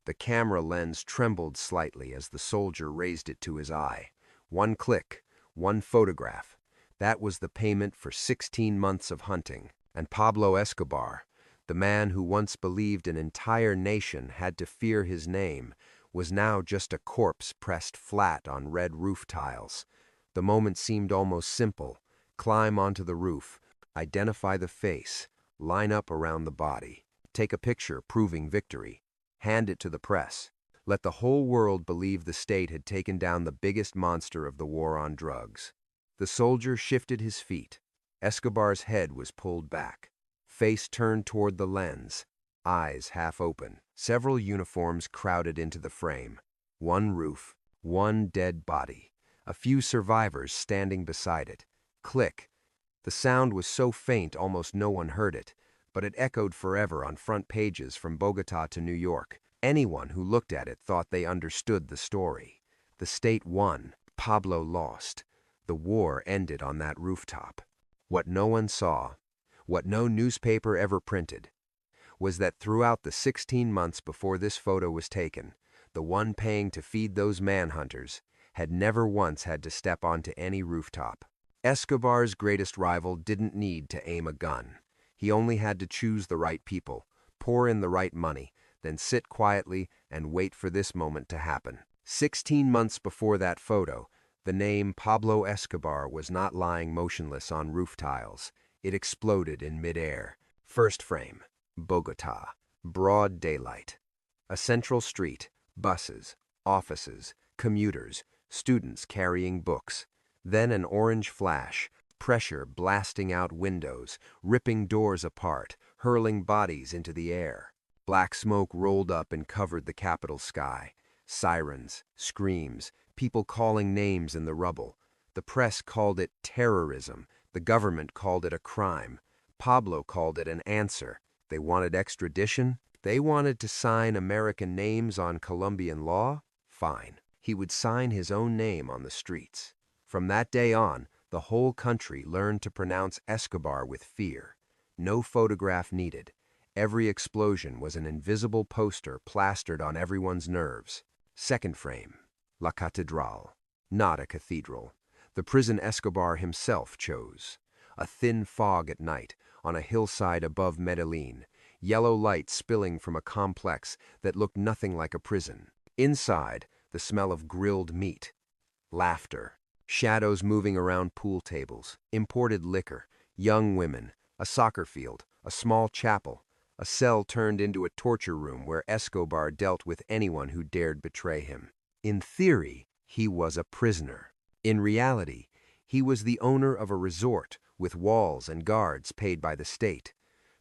The camera lens trembled slightly as the soldier raised it to his eye. One click, one photograph. That was the payment for 16 months of hunting. And Pablo Escobar, the man who once believed an entire nation had to fear his name, was now just a corpse pressed flat on red roof tiles. The moment seemed almost simple. Climb onto the roof, identify the face, line up around the body, take a picture proving victory, hand it to the press. Let the whole world believe the state had taken down the biggest monster of the war on drugs. The soldier shifted his feet. Escobar's head was pulled back, face turned toward the lens, eyes half open. Several uniforms crowded into the frame. One roof, one dead body, a few survivors standing beside it. Click. The sound was so faint almost no one heard it, but it echoed forever on front pages from Bogotá to New York. Anyone who looked at it thought they understood the story. The state won, Pablo lost. The war ended on that rooftop. What no one saw, what no newspaper ever printed, was that throughout the 16 months before this photo was taken, the one paying to feed those manhunters had never once had to step onto any rooftop. Escobar's greatest rival didn't need to aim a gun. He only had to choose the right people, pour in the right money, then sit quietly and wait for this moment to happen. 16 months before that photo, the name Pablo Escobar was not lying motionless on roof tiles. It exploded in midair. First frame, Bogotá, broad daylight. A central street, buses, offices, commuters, students carrying books. Then an orange flash, pressure blasting out windows, ripping doors apart, hurling bodies into the air. Black smoke rolled up and covered the capital sky. Sirens, screams, people calling names in the rubble. The press called it terrorism. The government called it a crime. Pablo called it an answer. They wanted extradition? They wanted to sign American names on Colombian law? Fine. He would sign his own name on the streets. From that day on, the whole country learned to pronounce Escobar with fear. No photograph needed. Every explosion was an invisible poster plastered on everyone's nerves. Second frame, La Catedral. Not a cathedral. The prison Escobar himself chose. A thin fog at night, on a hillside above Medellin. Yellow light spilling from a complex that looked nothing like a prison. Inside, the smell of grilled meat. Laughter. Shadows moving around pool tables, imported liquor, young women, a soccer field, a small chapel, a cell turned into a torture room where Escobar dealt with anyone who dared betray him. In theory, he was a prisoner. In reality, he was the owner of a resort with walls and guards paid by the state.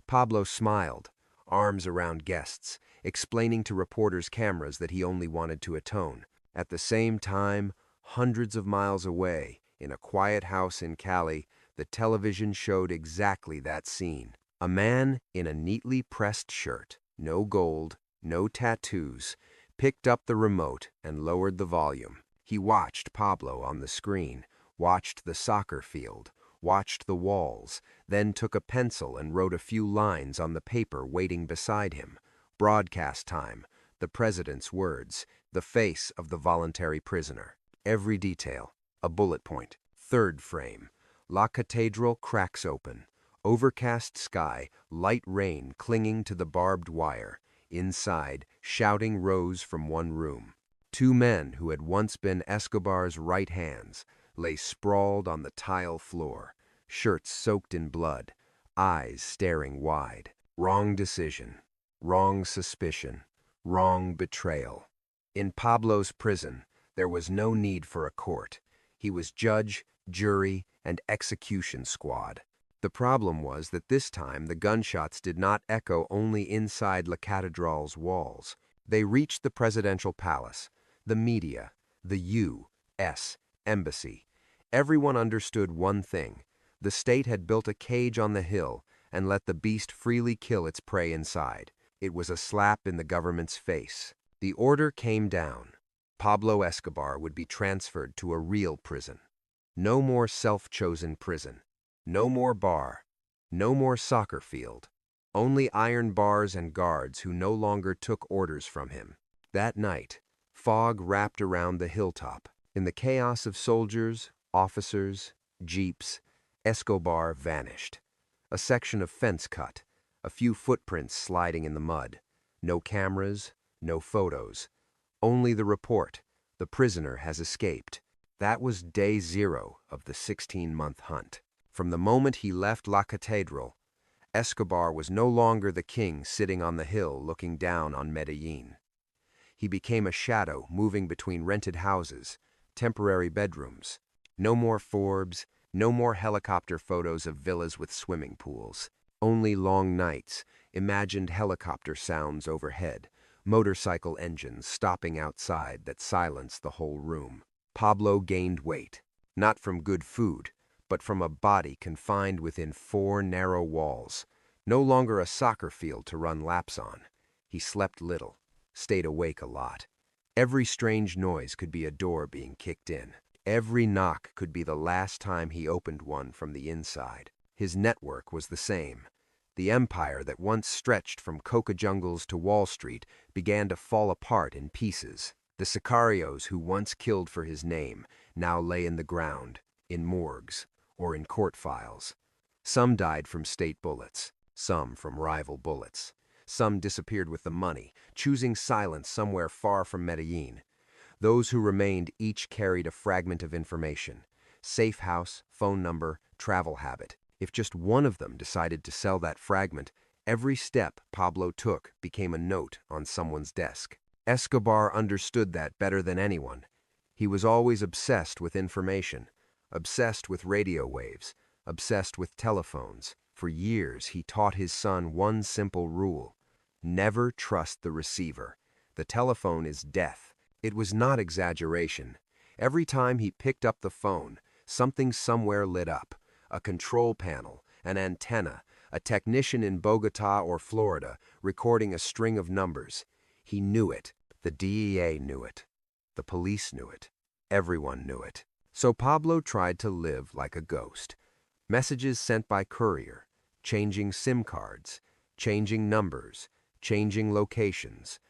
Pablo smiled, arms around guests, explaining to reporters' cameras that he only wanted to atone. At the same time, hundreds of miles away, in a quiet house in Cali, the television showed exactly that scene. A man in a neatly pressed shirt, no gold, no tattoos, picked up the remote and lowered the volume. He watched Pablo on the screen, watched the soccer field, watched the walls, then took a pencil and wrote a few lines on the paper waiting beside him. Broadcast time, the president's words, the face of the voluntary prisoner. Every detail, a bullet point. Third frame, La Catedral cracks open. Overcast sky, light rain clinging to the barbed wire. Inside, shouting rose from one room. Two men who had once been Escobar's right hands lay sprawled on the tile floor, shirts soaked in blood, eyes staring wide. Wrong decision, wrong suspicion, wrong betrayal. In Pablo's prison, there was no need for a court. He was judge, jury, and execution squad. The problem was that this time the gunshots did not echo only inside La Catedral's walls. They reached the presidential palace, the media, the U.S. embassy. Everyone understood one thing. The state had built a cage on the hill and let the beast freely kill its prey inside. It was a slap in the government's face. The order came down. Pablo Escobar would be transferred to a real prison. No more self-chosen prison. No more bar. No more soccer field. Only iron bars and guards who no longer took orders from him. That night, fog wrapped around the hilltop. In the chaos of soldiers, officers, jeeps, Escobar vanished. A section of fence cut, a few footprints sliding in the mud. No cameras, no photos. Only the report, the prisoner has escaped. That was day 0 of the 16-month hunt. From the moment he left La Catedral, Escobar was no longer the king sitting on the hill looking down on Medellin. He became a shadow moving between rented houses, temporary bedrooms. No more Forbes, no more helicopter photos of villas with swimming pools. Only long nights, imagined helicopter sounds overhead, motorcycle engines stopping outside that silenced the whole room. Pablo gained weight, not from good food, but from a body confined within 4 narrow walls. No longer a soccer field to run laps on. He slept little, stayed awake a lot. Every strange noise could be a door being kicked in. Every knock could be the last time he opened one from the inside. His network was the same. The empire that once stretched from coca jungles to Wall Street began to fall apart in pieces. The sicarios who once killed for his name now lay in the ground, in morgues, or in court files. Some died from state bullets, some from rival bullets. Some disappeared with the money, choosing silence somewhere far from Medellin. Those who remained each carried a fragment of information: safe house, phone number, travel habit. If just one of them decided to sell that fragment, every step Pablo took became a note on someone's desk. Escobar understood that better than anyone. He was always obsessed with information, obsessed with radio waves, obsessed with telephones. For years, he taught his son one simple rule: never trust the receiver. The telephone is death. It was not exaggeration. Every time he picked up the phone, something somewhere lit up: a control panel, an antenna, a technician in Bogotá or Florida recording a string of numbers. He knew it. The DEA knew it. The police knew it. Everyone knew it. So Pablo tried to live like a ghost. Messages sent by courier, changing SIM cards, changing numbers, changing locations.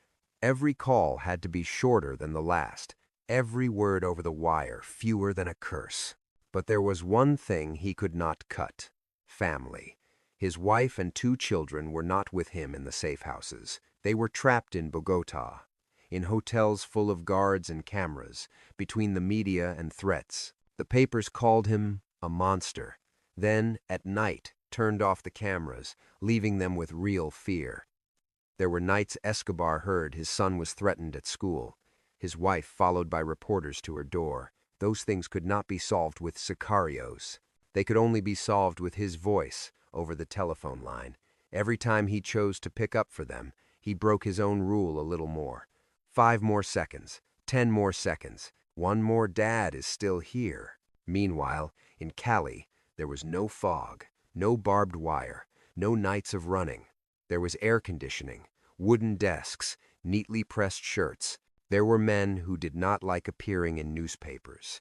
Every call had to be shorter than the last, every word over the wire fewer than a curse. But there was one thing he could not cut: family. His wife and 2 children were not with him in the safe houses. They were trapped in Bogotá, in hotels full of guards and cameras, between the media and threats. The papers called him a monster. Then, at night, turned off the cameras, leaving them with real fear. There were nights Escobar heard his son was threatened at school, his wife followed by reporters to her door. Those things could not be solved with sicarios. They could only be solved with his voice over the telephone line. Every time he chose to pick up for them, he broke his own rule a little more. 5 more seconds, 10 more seconds. One more dad is still here. Meanwhile, in Cali, there was no fog, no barbed wire, no nights of running. There was air conditioning, wooden desks, neatly pressed shirts. There were men who did not like appearing in newspapers.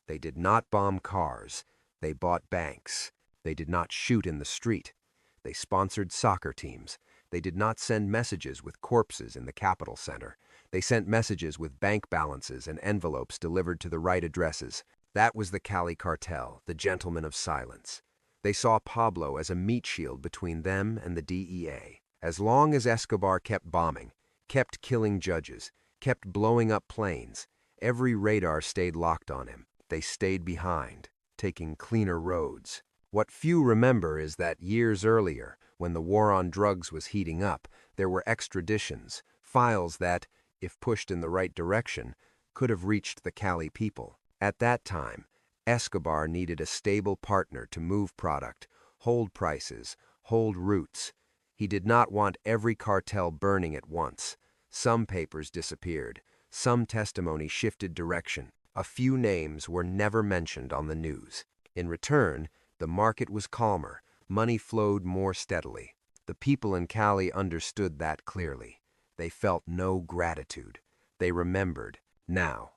They did not bomb cars. They bought banks. They did not shoot in the street. They sponsored soccer teams. They did not send messages with corpses in the Capitol Center. They sent messages with bank balances and envelopes delivered to the right addresses. That was the Cali cartel, the gentlemen of silence. They saw Pablo as a meat shield between them and the DEA. As long as Escobar kept bombing, kept killing judges, kept blowing up planes, every radar stayed locked on him. They stayed behind, taking cleaner roads. What few remember is that years earlier, when the war on drugs was heating up, there were extraditions, files that, if pushed in the right direction, could have reached the Cali people. At that time, Escobar needed a stable partner to move product, hold prices, hold routes. He did not want every cartel burning at once. Some papers disappeared. Some testimony shifted direction. A few names were never mentioned on the news. In return, the market was calmer. Money flowed more steadily. The people in Cali understood that clearly. They felt no gratitude. They remembered. Now,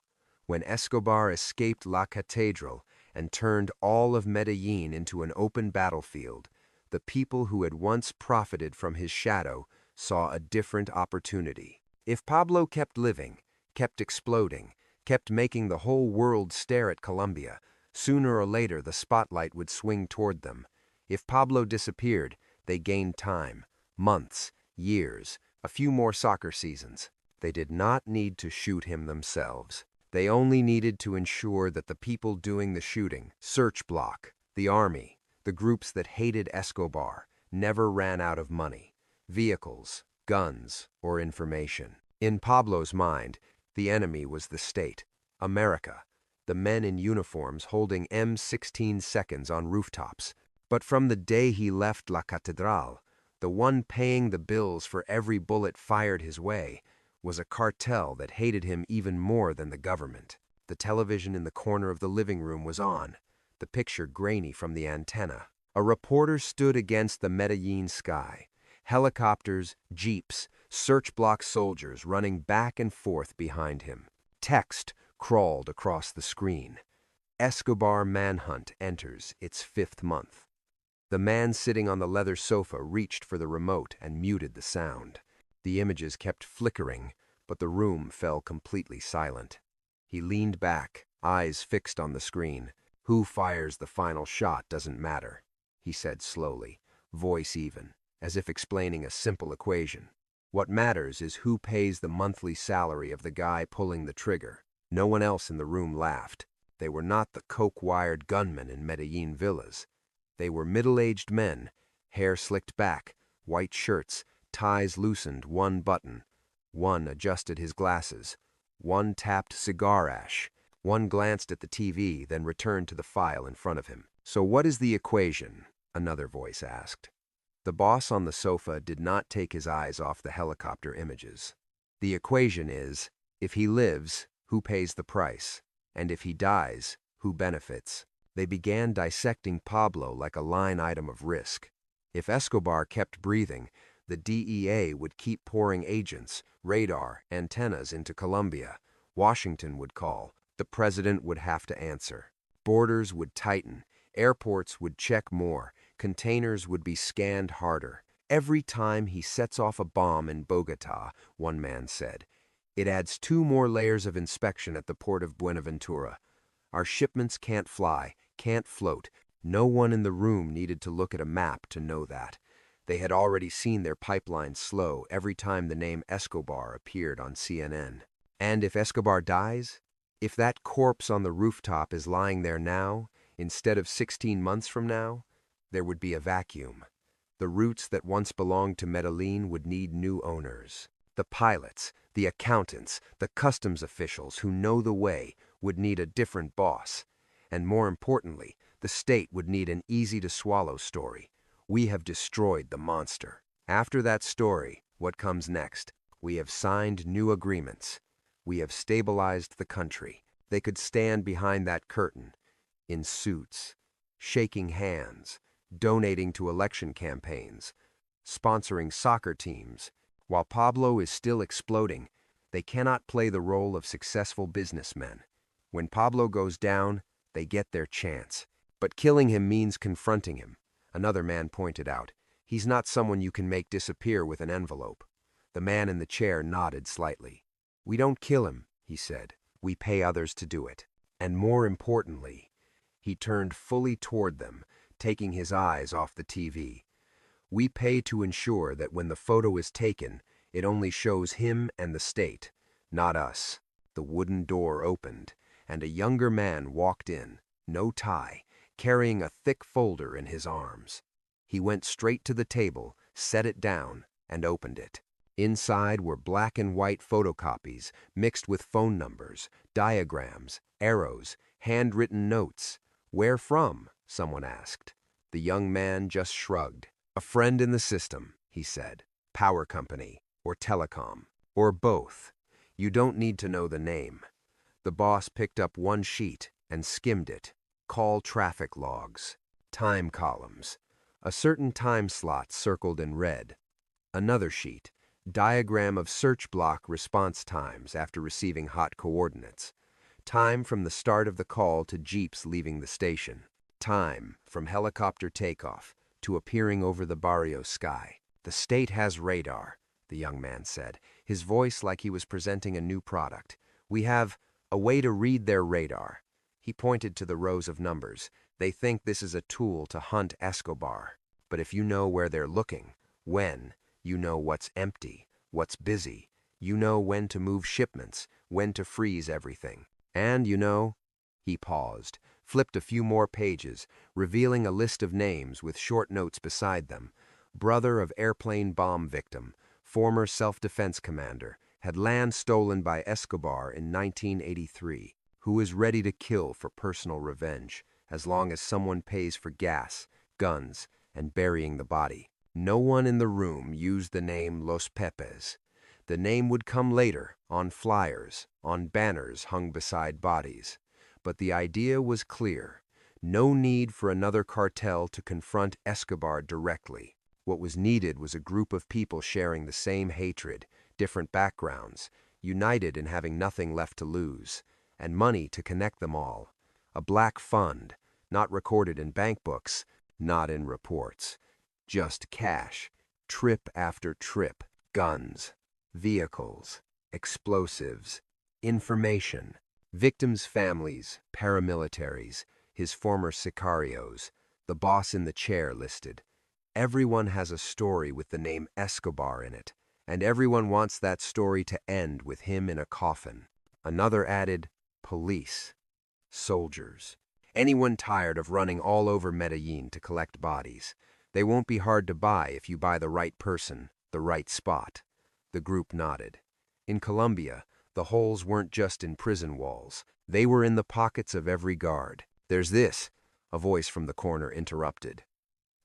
when Escobar escaped La Catedral and turned all of Medellin into an open battlefield, the people who had once profited from his shadow saw a different opportunity. If Pablo kept living, kept exploding, kept making the whole world stare at Colombia, sooner or later the spotlight would swing toward them. If Pablo disappeared, they gained time, months, years, a few more soccer seasons. They did not need to shoot him themselves. They only needed to ensure that the people doing the shooting, Search Block, the army, the groups that hated Escobar, never ran out of money, vehicles, guns, or information. In Pablo's mind, the enemy was the state, America, the men in uniforms holding M16 seconds on rooftops. But from the day he left La Catedral, the one paying the bills for every bullet fired his way was a cartel that hated him even more than the government. The television in the corner of the living room was on, the picture grainy from the antenna. A reporter stood against the Medellin sky. Helicopters, jeeps, search block soldiers running back and forth behind him. Text crawled across the screen. Escobar manhunt enters its 5th month. The man sitting on the leather sofa reached for the remote and muted the sound. The images kept flickering, but the room fell completely silent. He leaned back, eyes fixed on the screen. "Who fires the final shot doesn't matter," he said slowly, voice even, as if explaining a simple equation. "What matters is who pays the monthly salary of the guy pulling the trigger." No one else in the room laughed. They were not the coke-wired gunmen in Medellin villas. They were middle-aged men, hair slicked back, white shirts, ties loosened one button. One adjusted his glasses. One tapped cigar ash. One glanced at the TV, then returned to the file in front of him. "So what is the equation?" another voice asked. The boss on the sofa did not take his eyes off the helicopter images. "The equation is, if he lives, who pays the price? And if he dies, who benefits?" They began dissecting Pablo like a line item of risk. If Escobar kept breathing, the DEA would keep pouring agents, radar, antennas into Colombia. Washington would call. The president would have to answer. Borders would tighten. Airports would check more. Containers would be scanned harder. "Every time he sets off a bomb in Bogotá," one man said, "it adds 2 more layers of inspection at the port of Buenaventura. Our shipments can't fly, can't float." No one in the room needed to look at a map to know that. They had already seen their pipelines slow every time the name Escobar appeared on CNN. And if Escobar dies, if that corpse on the rooftop is lying there now, instead of 16 months from now, there would be a vacuum. The routes that once belonged to Medellin would need new owners. The pilots, the accountants, the customs officials who know the way would need a different boss. And more importantly, the state would need an easy-to-swallow story. We have destroyed the monster. After that story, what comes next? We have signed new agreements. We have stabilized the country. They could stand behind that curtain, in suits, shaking hands, donating to election campaigns, sponsoring soccer teams. While Pablo is still exploding, they cannot play the role of successful businessmen. When Pablo goes down, they get their chance. But killing him means confronting him. Another man pointed out, "He's not someone you can make disappear with an envelope." The man in the chair nodded slightly. "We don't kill him," he said. "We pay others to do it. And more importantly," he turned fully toward them, taking his eyes off the TV. "We pay to ensure that when the photo is taken, it only shows him and the state, not us." The wooden door opened, and a younger man walked in, no tie, carrying a thick folder in his arms. He went straight to the table, set it down, and opened it. Inside were black and white photocopies mixed with phone numbers, diagrams, arrows, handwritten notes. "Where from?" someone asked. The young man just shrugged. "A friend in the system," he said. "Power company, or telecom, or both. You don't need to know the name." The boss picked up one sheet and skimmed it. Call traffic logs, time columns, a certain time slot circled in red. Another sheet, diagram of search block response times after receiving hot coordinates. Time from the start of the call to jeeps leaving the station. Time from helicopter takeoff to appearing over the barrio sky. The state has radar. the young man said, his voice like he was presenting a new product. "We have a way to read their radar." He pointed to the rows of numbers. "They think this is a tool to hunt Escobar. But if you know where they're looking, when, you know what's empty, what's busy, you know when to move shipments, when to freeze everything. And you know—" He paused, flipped a few more pages, revealing a list of names with short notes beside them. Brother of airplane bomb victim, former self-defense commander, had land stolen by Escobar in 1983, who is ready to kill for personal revenge, as long as someone pays for gas, guns, and burying the body. No one in the room used the name Los Pepes. The name would come later, on flyers, on banners hung beside bodies. But the idea was clear. No need for another cartel to confront Escobar directly. What was needed was a group of people sharing the same hatred, different backgrounds, united in having nothing left to lose, and money to connect them all. A black fund, not recorded in bank books, not in reports. Just cash, trip after trip, guns, vehicles, explosives, information, victims' families, paramilitaries, his former sicarios, the boss in the chair listed. Everyone has a story with the name Escobar in it, and everyone wants that story to end with him in a coffin. Another added, police, soldiers. Anyone tired of running all over Medellin to collect bodies. They won't be hard to buy if you buy the right person, the right spot. The group nodded. In Colombia, the holes weren't just in prison walls. They were in the pockets of every guard. "There's this," a voice from the corner interrupted.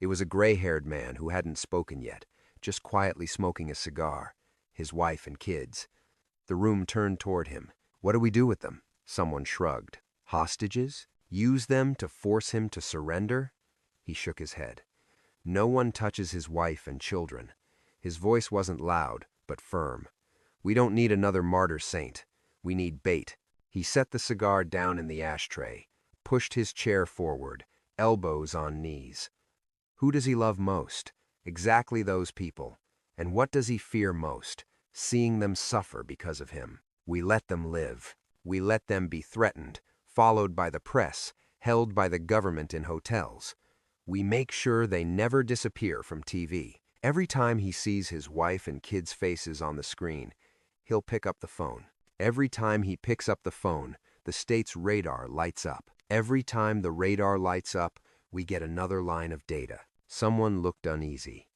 It was a gray-haired man who hadn't spoken yet, just quietly smoking a cigar, his wife and kids. The room turned toward him. "What do we do with them?" Someone shrugged. "Hostages? Use them to force him to surrender?" He shook his head. "No one touches his wife and children." His voice wasn't loud, but firm. "We don't need another martyr saint. We need bait." He set the cigar down in the ashtray, pushed his chair forward, elbows on knees. Who does he love most? Exactly those people. And what does he fear most? Seeing them suffer because of him. We let them live. We let them be threatened, followed by the press, held by the government in hotels. We make sure they never disappear from TV. Every time he sees his wife and kids' faces on the screen, he'll pick up the phone. Every time he picks up the phone, the state's radar lights up. Every time the radar lights up, we get another line of data. Someone looked uneasy.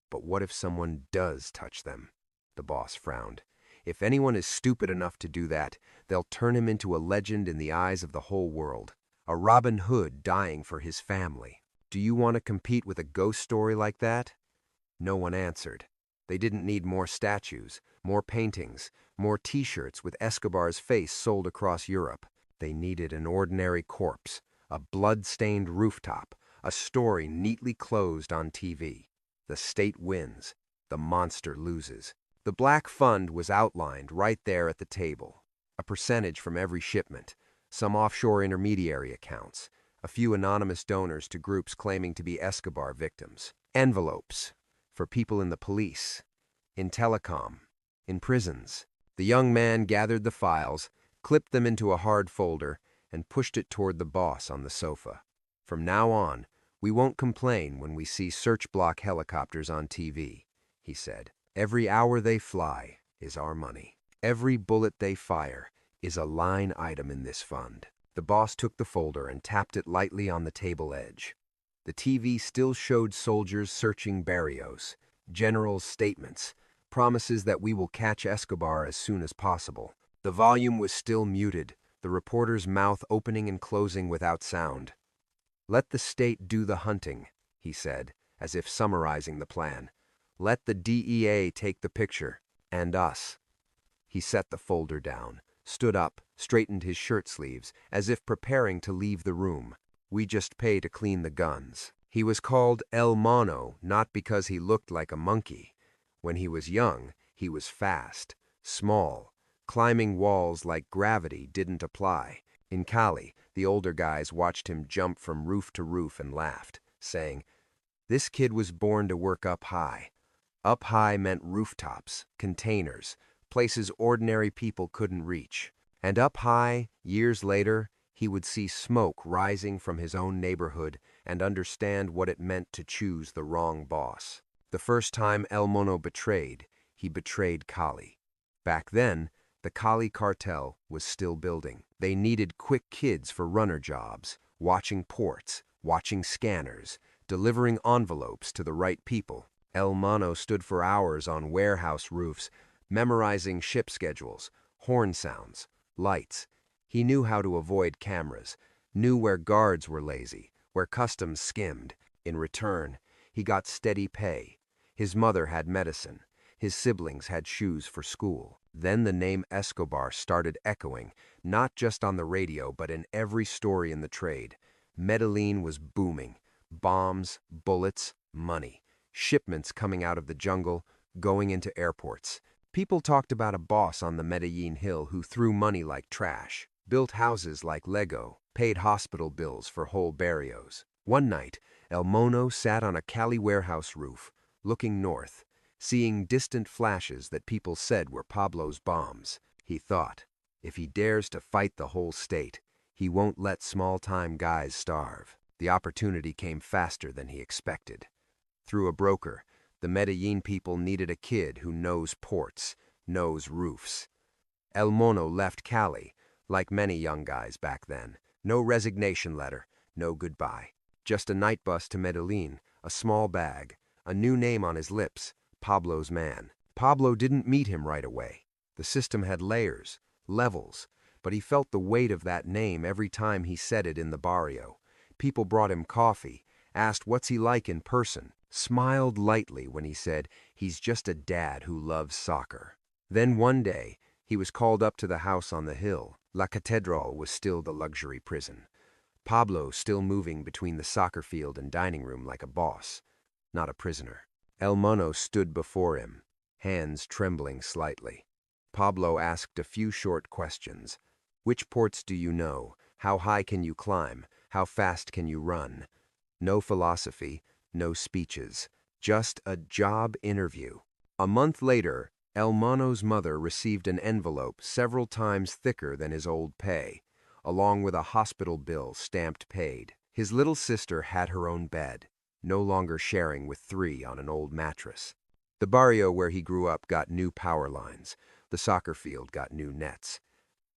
"But what if someone does touch them?" The boss frowned. "If anyone is stupid enough to do that, they'll turn him into a legend in the eyes of the whole world. A Robin Hood dying for his family. Do you want to compete with a ghost story like that?" No one answered. They didn't need more statues, more paintings, more t-shirts with Escobar's face sold across Europe. They needed an ordinary corpse, a blood-stained rooftop, a story neatly closed on TV. The state wins. The monster loses. The Black Fund was outlined right there at the table. A percentage from every shipment, some offshore intermediary accounts, a few anonymous donors to groups claiming to be Escobar victims. Envelopes for people in the police, in telecom, in prisons. The young man gathered the files, clipped them into a hard folder, and pushed it toward the boss on the sofa. "From now on, we won't complain when we see search block helicopters on TV," he said. "Every hour they fly is our money. Every bullet they fire is a line item in this fund." The boss took the folder and tapped it lightly on the table edge. The TV still showed soldiers searching barrios, generals' statements, promises that we will catch Escobar as soon as possible. The volume was still muted, the reporter's mouth opening and closing without sound. "Let the state do the hunting," he said, as if summarizing the plan. "Let the DEA take the picture, and us." He set the folder down, stood up, straightened his shirt sleeves, as if preparing to leave the room. "We just pay to clean the guns." He was called El Mono not because he looked like a monkey. When he was young, he was fast, small. Climbing walls like gravity didn't apply. In Cali, the older guys watched him jump from roof to roof and laughed, saying, "This kid was born to work up high." Up high meant rooftops, containers, places ordinary people couldn't reach. And up high, years later, he would see smoke rising from his own neighborhood and understand what it meant to choose the wrong boss. The first time El Mono betrayed, he betrayed Cali. Back then, the Cali cartel was still building. They needed quick kids for runner jobs, watching ports, watching scanners, delivering envelopes to the right people. El Mono stood for hours on warehouse roofs, memorizing ship schedules, horn sounds, lights. He knew how to avoid cameras, knew where guards were lazy, where customs skimmed. In return, he got steady pay. His mother had medicine. His siblings had shoes for school. Then the name Escobar started echoing, not just on the radio, but in every story in the trade. Medellin was booming. Bombs, bullets, money. Shipments coming out of the jungle, going into airports. People talked about a boss on the Medellin hill who threw money like trash, built houses like Lego, paid hospital bills for whole barrios. One night, El Mono sat on a Cali warehouse roof, looking north, seeing distant flashes that people said were Pablo's bombs. He thought, if he dares to fight the whole state, he won't let small-time guys starve. The opportunity came faster than he expected. Through a broker, the Medellin people needed a kid who knows ports, knows roofs. El Mono left Cali, like many young guys back then. No resignation letter, no goodbye. Just a night bus to Medellin, a small bag, a new name on his lips, Pablo's man. Pablo didn't meet him right away. The system had layers, levels, but he felt the weight of that name every time he said it in the barrio. People brought him coffee, asked what's he like in person, smiled lightly when he said he's just a dad who loves soccer. Then one day, he was called up to the house on the hill. La Catedral was still the luxury prison. Pablo still moving between the soccer field and dining room like a boss, not a prisoner. El Mono stood before him, hands trembling slightly. Pablo asked a few short questions. Which ports do you know? How high can you climb? How fast can you run? No philosophy, no speeches, just a job interview. A month later, El Mono's mother received an envelope several times thicker than his old pay, along with a hospital bill stamped paid. His little sister had her own bed, no longer sharing with three on an old mattress. The barrio where he grew up got new power lines. The soccer field got new nets.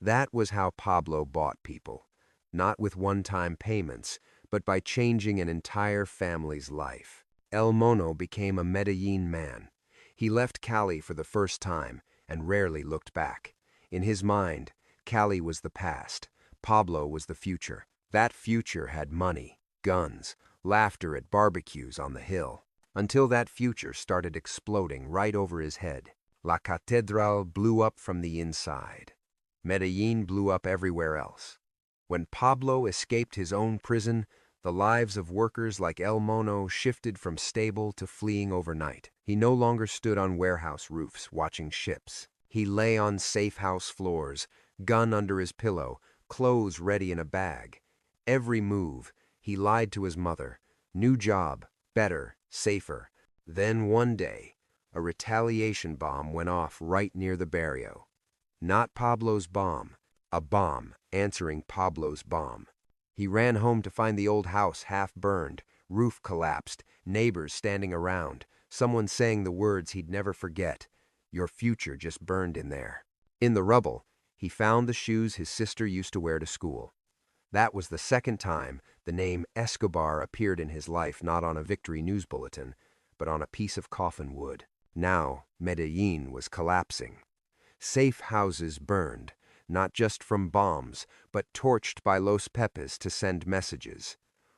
That was how Pablo bought people, not with one-time payments, but by changing an entire family's life. El Mono became a Medellin man. He left Cali for the first time and rarely looked back. In his mind, Cali was the past. Pablo was the future. That future had money, guns, laughter at barbecues on the hill. Until that future started exploding right over his head. La Catedral blew up from the inside. Medellin blew up everywhere else. When Pablo escaped his own prison, the lives of workers like El Mono shifted from stable to fleeing overnight. He no longer stood on warehouse roofs watching ships. He lay on safe house floors, gun under his pillow, clothes ready in a bag. Every move, he lied to his mother. New job, better, safer. Then one day, a retaliation bomb went off right near the barrio. Not Pablo's bomb, a bomb answering Pablo's bomb. He ran home to find the old house half burned, roof collapsed, neighbors standing around, someone saying the words he'd never forget. Your future just burned in there. In the rubble, he found the shoes his sister used to wear to school. That was the second time the name Escobar appeared in his life, not on a victory news bulletin, but on a piece of coffin wood. Now, Medellin was collapsing. Safe houses burned, not just from bombs, but torched by Los Pepes to send messages.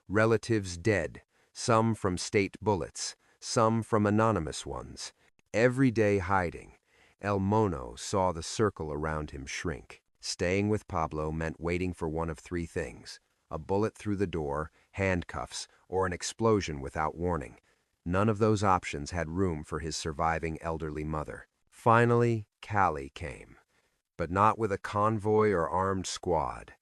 Relatives dead, some from state bullets, some from anonymous ones. Every day hiding, El Mono saw the circle around him shrink. Staying with Pablo meant waiting for one of three things: a bullet through the door, handcuffs, or an explosion without warning. None of those options had room for his surviving elderly mother. Finally, Cali came, but not with a convoy or armed squad.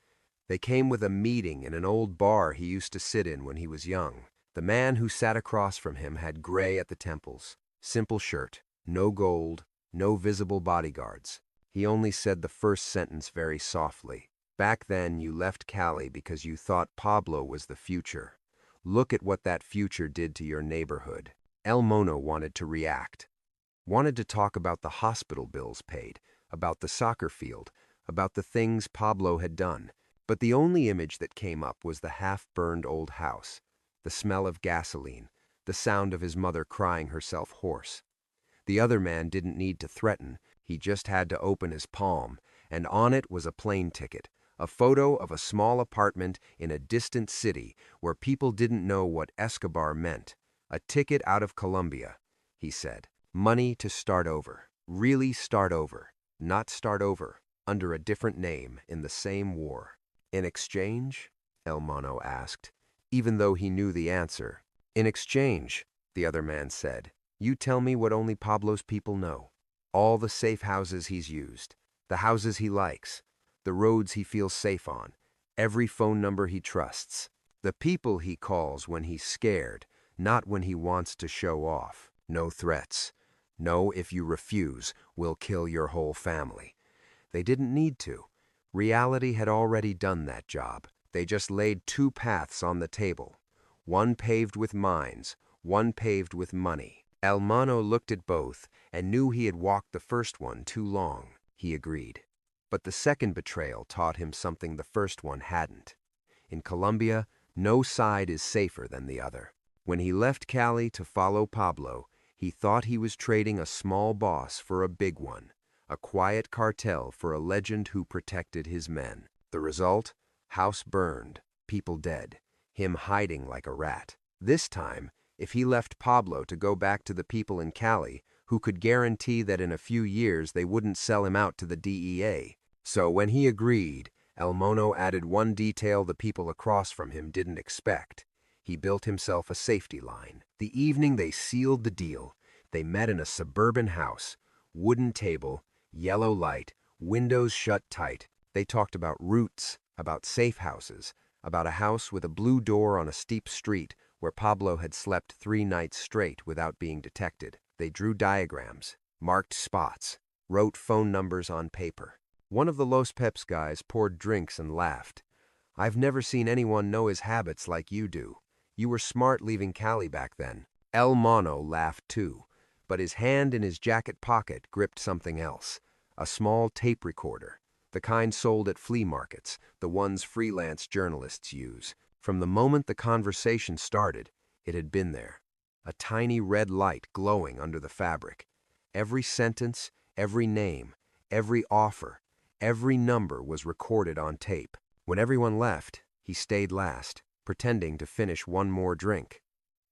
They came with a meeting in an old bar he used to sit in when he was young. The man who sat across from him had gray at the temples, Simple shirt, no gold, no visible bodyguards. He only said the first sentence very softly. Back then, you left Cali because you thought Pablo was the future. Look at what that future did to your neighborhood. El Mono wanted to react. Wanted to talk about the hospital bills paid, about the soccer field, about the things Pablo had done. But the only image that came up was the half-burned old house, the smell of gasoline, the sound of his mother crying herself hoarse. The other man didn't need to threaten, he just had to open his palm, and on it was a plane ticket, a photo of a small apartment in a distant city where people didn't know what Escobar meant. A ticket out of Colombia, he said. Money to start over. Really start over. Not start over, under a different name in the same war. In exchange? El Mono asked, even though he knew the answer. In exchange, the other man said, you tell me what only Pablo's people know. All the safe houses he's used, the houses he likes, the roads he feels safe on, every phone number he trusts, the people he calls when he's scared, not when he wants to show off. No threats. No, if you refuse, we'll kill your whole family. They didn't need to. Reality had already done that job. They just laid two paths on the table. One paved with mines, one paved with money. El Mono looked at both and knew he had walked the first one too long. He agreed. But the second betrayal taught him something the first one hadn't. In Colombia, no side is safer than the other. When he left Cali to follow Pablo, he thought he was trading a small boss for a big one, a quiet cartel for a legend who protected his men. The result? House burned, people dead, him hiding like a rat. This time, if he left Pablo to go back to the people in Cali, who could guarantee that in a few years they wouldn't sell him out to the DEA. So when he agreed, El Mono added one detail the people across from him didn't expect. He built himself a safety line. The evening they sealed the deal, they met in a suburban house, wooden table, yellow light, windows shut tight. They talked about roots, about safe houses, about a house with a blue door on a steep street where Pablo had slept 3 nights straight without being detected. They drew diagrams, marked spots, wrote phone numbers on paper. One of the Los Peps guys poured drinks and laughed. I've never seen anyone know his habits like you do. You were smart leaving Cali back then. El Mono laughed too, but his hand in his jacket pocket gripped something else, a small tape recorder, the kind sold at flea markets, the ones freelance journalists use. From the moment the conversation started, it had been there, a tiny red light glowing under the fabric. Every sentence, every name, every offer, every number was recorded on tape. When everyone left, he stayed last, pretending to finish one more drink.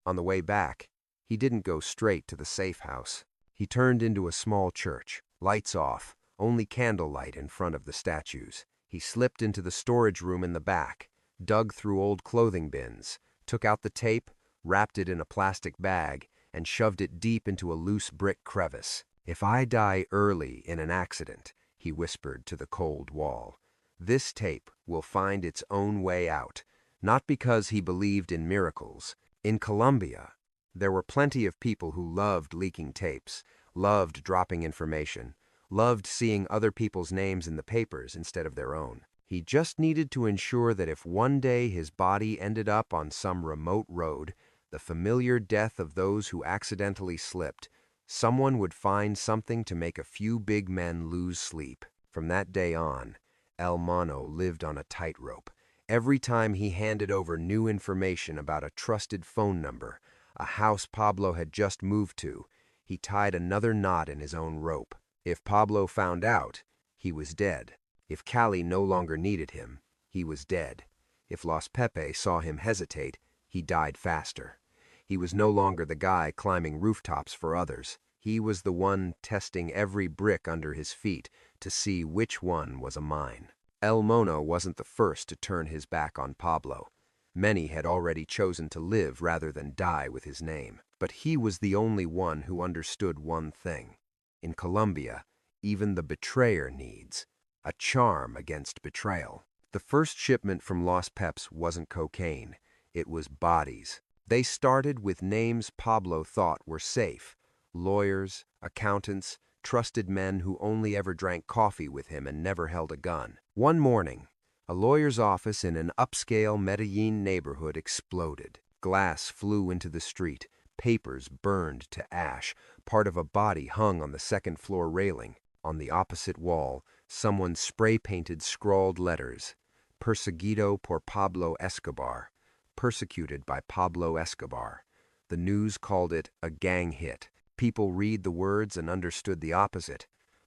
On the way back, he didn't go straight to the safe house. He turned into a small church, lights off, only candlelight in front of the statues. He slipped into the storage room in the back, dug through old clothing bins, took out the tape, wrapped it in a plastic bag, and shoved it deep into a loose brick crevice. If I die early in an accident, he whispered to the cold wall, this tape will find its own way out, not because he believed in miracles. In Colombia, there were plenty of people who loved leaking tapes, loved dropping information, loved seeing other people's names in the papers instead of their own. He just needed to ensure that if one day his body ended up on some remote road, the familiar death of those who accidentally slipped, someone would find something to make a few big men lose sleep. From that day on, El Mono lived on a tightrope. Every time he handed over new information about a trusted phone number, a house Pablo had just moved to, he tied another knot in his own rope. If Pablo found out, he was dead. If Cali no longer needed him, he was dead. If Los Pepe saw him hesitate, he died faster. He was no longer the guy climbing rooftops for others. He was the one testing every brick under his feet to see which one was a mine. El Mono wasn't the first to turn his back on Pablo. Many had already chosen to live rather than die with his name. But he was the only one who understood one thing. In Colombia, even the betrayer needs a charm against betrayal. The first shipment from Los Peps wasn't cocaine, it was bodies. They started with names Pablo thought were safe, lawyers, accountants, trusted men who only ever drank coffee with him and never held a gun. One morning, a lawyer's office in an upscale Medellin neighborhood exploded. Glass flew into the street, papers burned to ash, part of a body hung on the second-floor railing. On the opposite wall, someone spray-painted scrawled letters, "Perseguido por Pablo Escobar," persecuted by Pablo Escobar. The news called it a gang hit. People read the words and understood the opposite.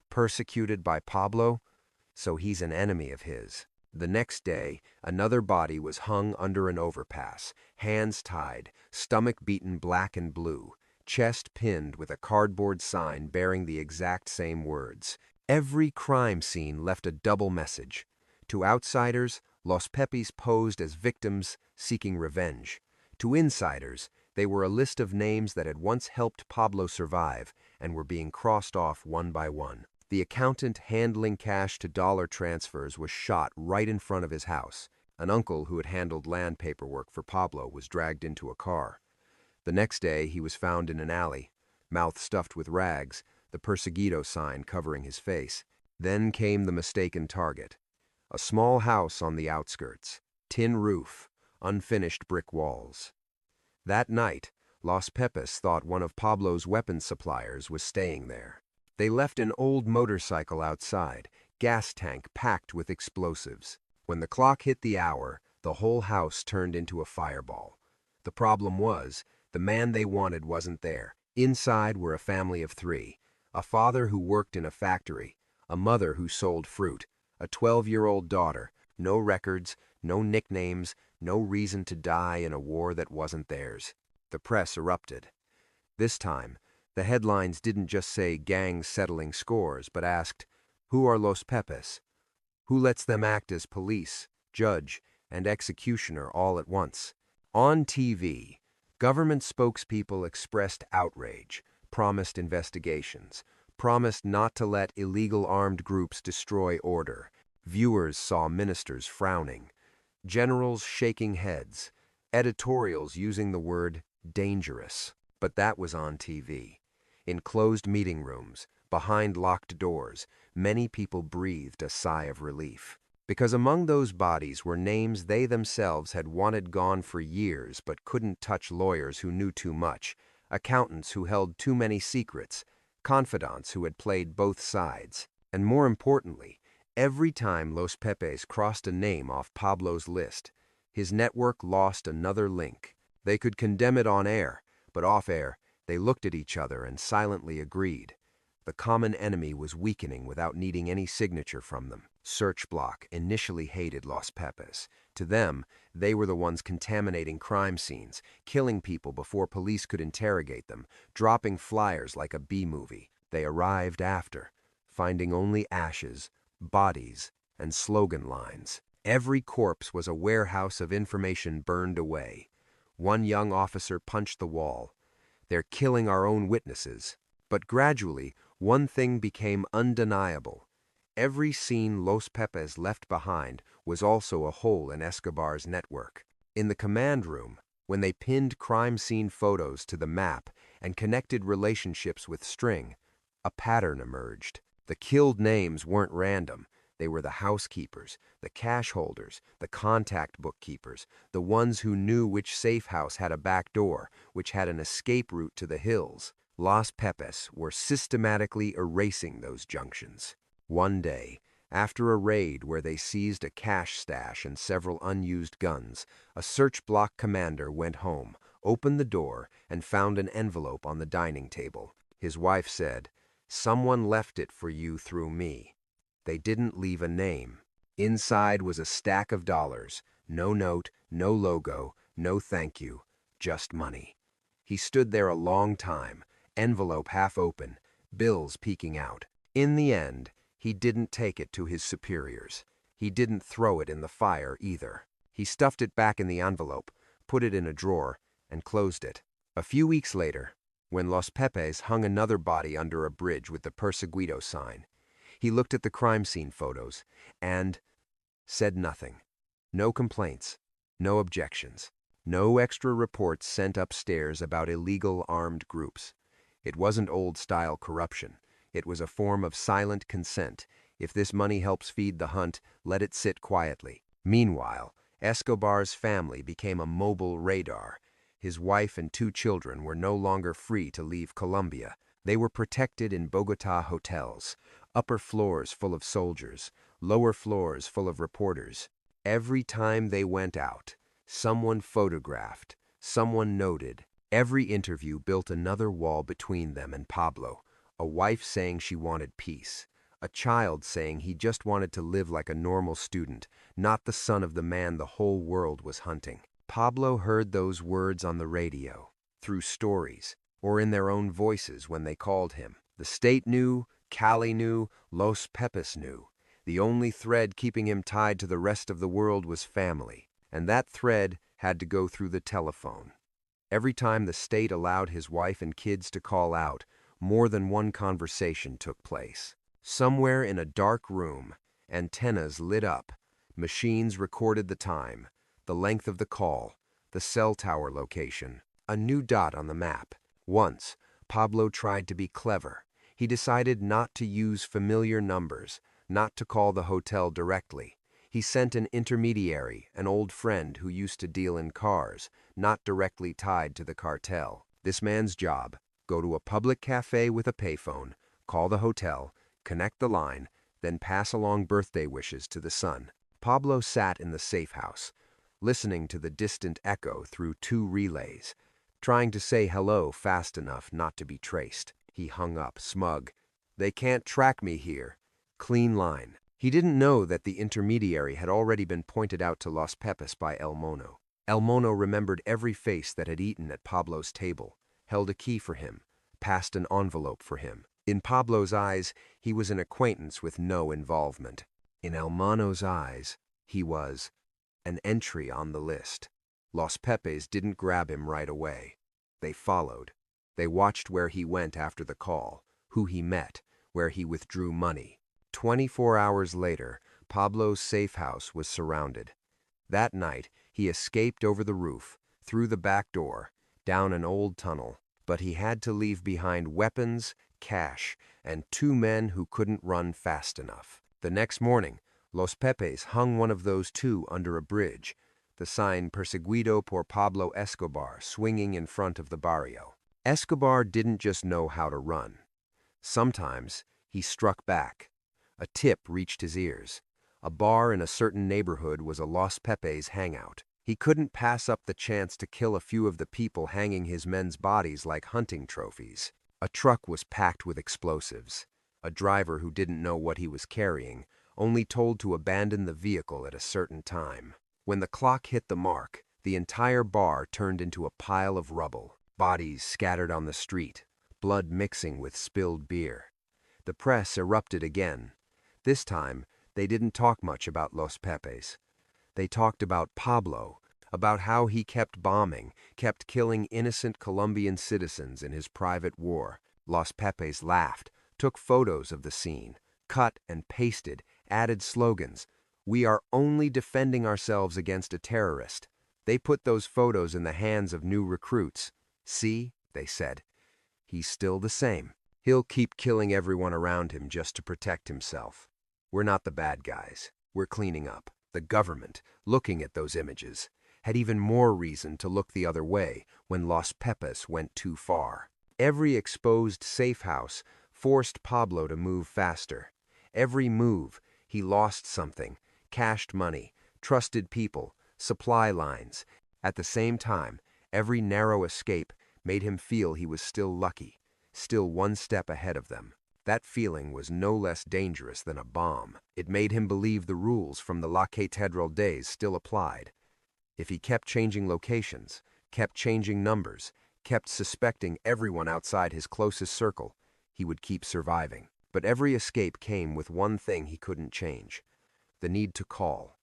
Persecuted by Pablo? So he's an enemy of his. The next day, another body was hung under an overpass, hands tied, stomach beaten black and blue, chest pinned with a cardboard sign bearing the exact same words. Every crime scene left a double message. To outsiders, Los Pepes posed as victims seeking revenge. To insiders, they were a list of names that had once helped Pablo survive and were being crossed off one by one. The accountant handling cash to dollar transfers was shot right in front of his house. An uncle who had handled land paperwork for Pablo was dragged into a car. The next day, he was found in an alley, mouth stuffed with rags, the Perseguido sign covering his face. Then came the mistaken target. A small house on the outskirts, tin roof, unfinished brick walls. That night, Los Pepes thought one of Pablo's weapons suppliers was staying there. They left an old motorcycle outside, gas tank packed with explosives. When the clock hit the hour, the whole house turned into a fireball. The problem was, the man they wanted wasn't there. Inside were a family of three, a father who worked in a factory, a mother who sold fruit, a 12-year-old daughter, no records, no nicknames, no reason to die in a war that wasn't theirs. The press erupted. This time, the headlines didn't just say gangs settling scores, but asked, who are Los Pepes? Who lets them act as police, judge, and executioner all at once? On TV, government spokespeople expressed outrage, promised investigations, promised not to let illegal armed groups destroy order. Viewers saw ministers frowning, generals shaking heads, editorials using the word dangerous. But that was on TV. In closed meeting rooms, behind locked doors, many people breathed a sigh of relief. Because among those bodies were names they themselves had wanted gone for years but couldn't touch, lawyers who knew too much, accountants who held too many secrets, confidants who had played both sides. And more importantly, every time Los Pepes crossed a name off Pablo's list, his network lost another link. They could condemn it on air, but off air, they looked at each other and silently agreed. The common enemy was weakening without needing any signature from them. Search Block initially hated Los Pepes. To them, they were the ones contaminating crime scenes, killing people before police could interrogate them, dropping flyers like a B-movie. They arrived after, finding only ashes, bodies, and slogan lines. Every corpse was a warehouse of information burned away. One young officer punched the wall. They're killing our own witnesses. But gradually, one thing became undeniable. Every scene Los Pepes left behind was also a hole in Escobar's network. In the command room, when they pinned crime scene photos to the map and connected relationships with string, a pattern emerged. The killed names weren't random. They were the housekeepers, the cash holders, the contact bookkeepers, the ones who knew which safe house had a back door, which had an escape route to the hills. Los Pepes were systematically erasing those junctions. One day, after a raid where they seized a cash stash and several unused guns, a search block commander went home, opened the door, and found an envelope on the dining table. His wife said, "Someone left it for you through me." They didn't leave a name. Inside was a stack of dollars. No note, no logo, no thank you, just money. He stood there a long time, envelope half open, bills peeking out. In the end, he didn't take it to his superiors. He didn't throw it in the fire either. He stuffed it back in the envelope, put it in a drawer, and closed it. A few weeks later, when Los Pepes hung another body under a bridge with the Perseguido sign, he looked at the crime scene photos and said nothing. No complaints, no objections, no extra reports sent upstairs about illegal armed groups. It wasn't old-style corruption. It was a form of silent consent. If this money helps feed the hunt, let it sit quietly. Meanwhile, Escobar's family became a mobile radar. His wife and 2 children were no longer free to leave Colombia. They were protected in Bogotá hotels, upper floors full of soldiers, lower floors full of reporters. Every time they went out, someone photographed, someone noted. Every interview built another wall between them and Pablo, a wife saying she wanted peace, a child saying he just wanted to live like a normal student, not the son of the man the whole world was hunting. Pablo heard those words on the radio, through stories, or in their own voices when they called him. The state knew, Cali knew, Los Pepes knew. The only thread keeping him tied to the rest of the world was family, and that thread had to go through the telephone. Every time the state allowed his wife and kids to call out, more than one conversation took place. Somewhere in a dark room, antennas lit up, machines recorded the time, the length of the call, the cell tower location, a new dot on the map. Once, Pablo tried to be clever. He decided not to use familiar numbers, not to call the hotel directly. He sent an intermediary, an old friend who used to deal in cars, not directly tied to the cartel. This man's job: go to a public cafe with a payphone, call the hotel, connect the line, then pass along birthday wishes to the son. Pablo sat in the safe house, listening to the distant echo through 2 relays, trying to say hello fast enough not to be traced. He hung up, smug. "They can't track me here." Clean line. He didn't know that the intermediary had already been pointed out to Los Pepes by El Mono. El Mono remembered every face that had eaten at Pablo's table, held a key for him, passed an envelope for him. In Pablo's eyes, he was an acquaintance with no involvement. In El Mono's eyes, he was an entry on the list. Los Pepes didn't grab him right away. They followed. They watched where he went after the call, who he met, where he withdrew money. 24 hours later, Pablo's safe house was surrounded. That night, he escaped over the roof, through the back door, down an old tunnel, but he had to leave behind weapons, cash, and 2 men who couldn't run fast enough. The next morning, Los Pepes hung one of those 2 under a bridge, the sign "Perseguido por Pablo Escobar" swinging in front of the barrio. Escobar didn't just know how to run. Sometimes, he struck back. A tip reached his ears. A bar in a certain neighborhood was a Los Pepes hangout. He couldn't pass up the chance to kill a few of the people hanging his men's bodies like hunting trophies. A truck was packed with explosives. A driver who didn't know what he was carrying, only told to abandon the vehicle at a certain time. When the clock hit the mark, the entire bar turned into a pile of rubble. Bodies scattered on the street, blood mixing with spilled beer. The press erupted again. This time, they didn't talk much about Los Pepes. They talked about Pablo, about how he kept bombing, kept killing innocent Colombian citizens in his private war. Los Pepes laughed, took photos of the scene, cut and pasted, added slogans. "We are only defending ourselves against a terrorist." They put those photos in the hands of new recruits. "See," they said, "he's still the same. He'll keep killing everyone around him just to protect himself. We're not the bad guys. We're cleaning up." The government, looking at those images, had even more reason to look the other way when Los Pepes went too far. Every exposed safe house forced Pablo to move faster. Every move, he lost something: cashed money, trusted people, supply lines. At the same time, every narrow escape made him feel he was still lucky, still one step ahead of them. That feeling was no less dangerous than a bomb. It made him believe the rules from the La Catedral days still applied. If he kept changing locations, kept changing numbers, kept suspecting everyone outside his closest circle, he would keep surviving. But every escape came with one thing he couldn't change: the need to call.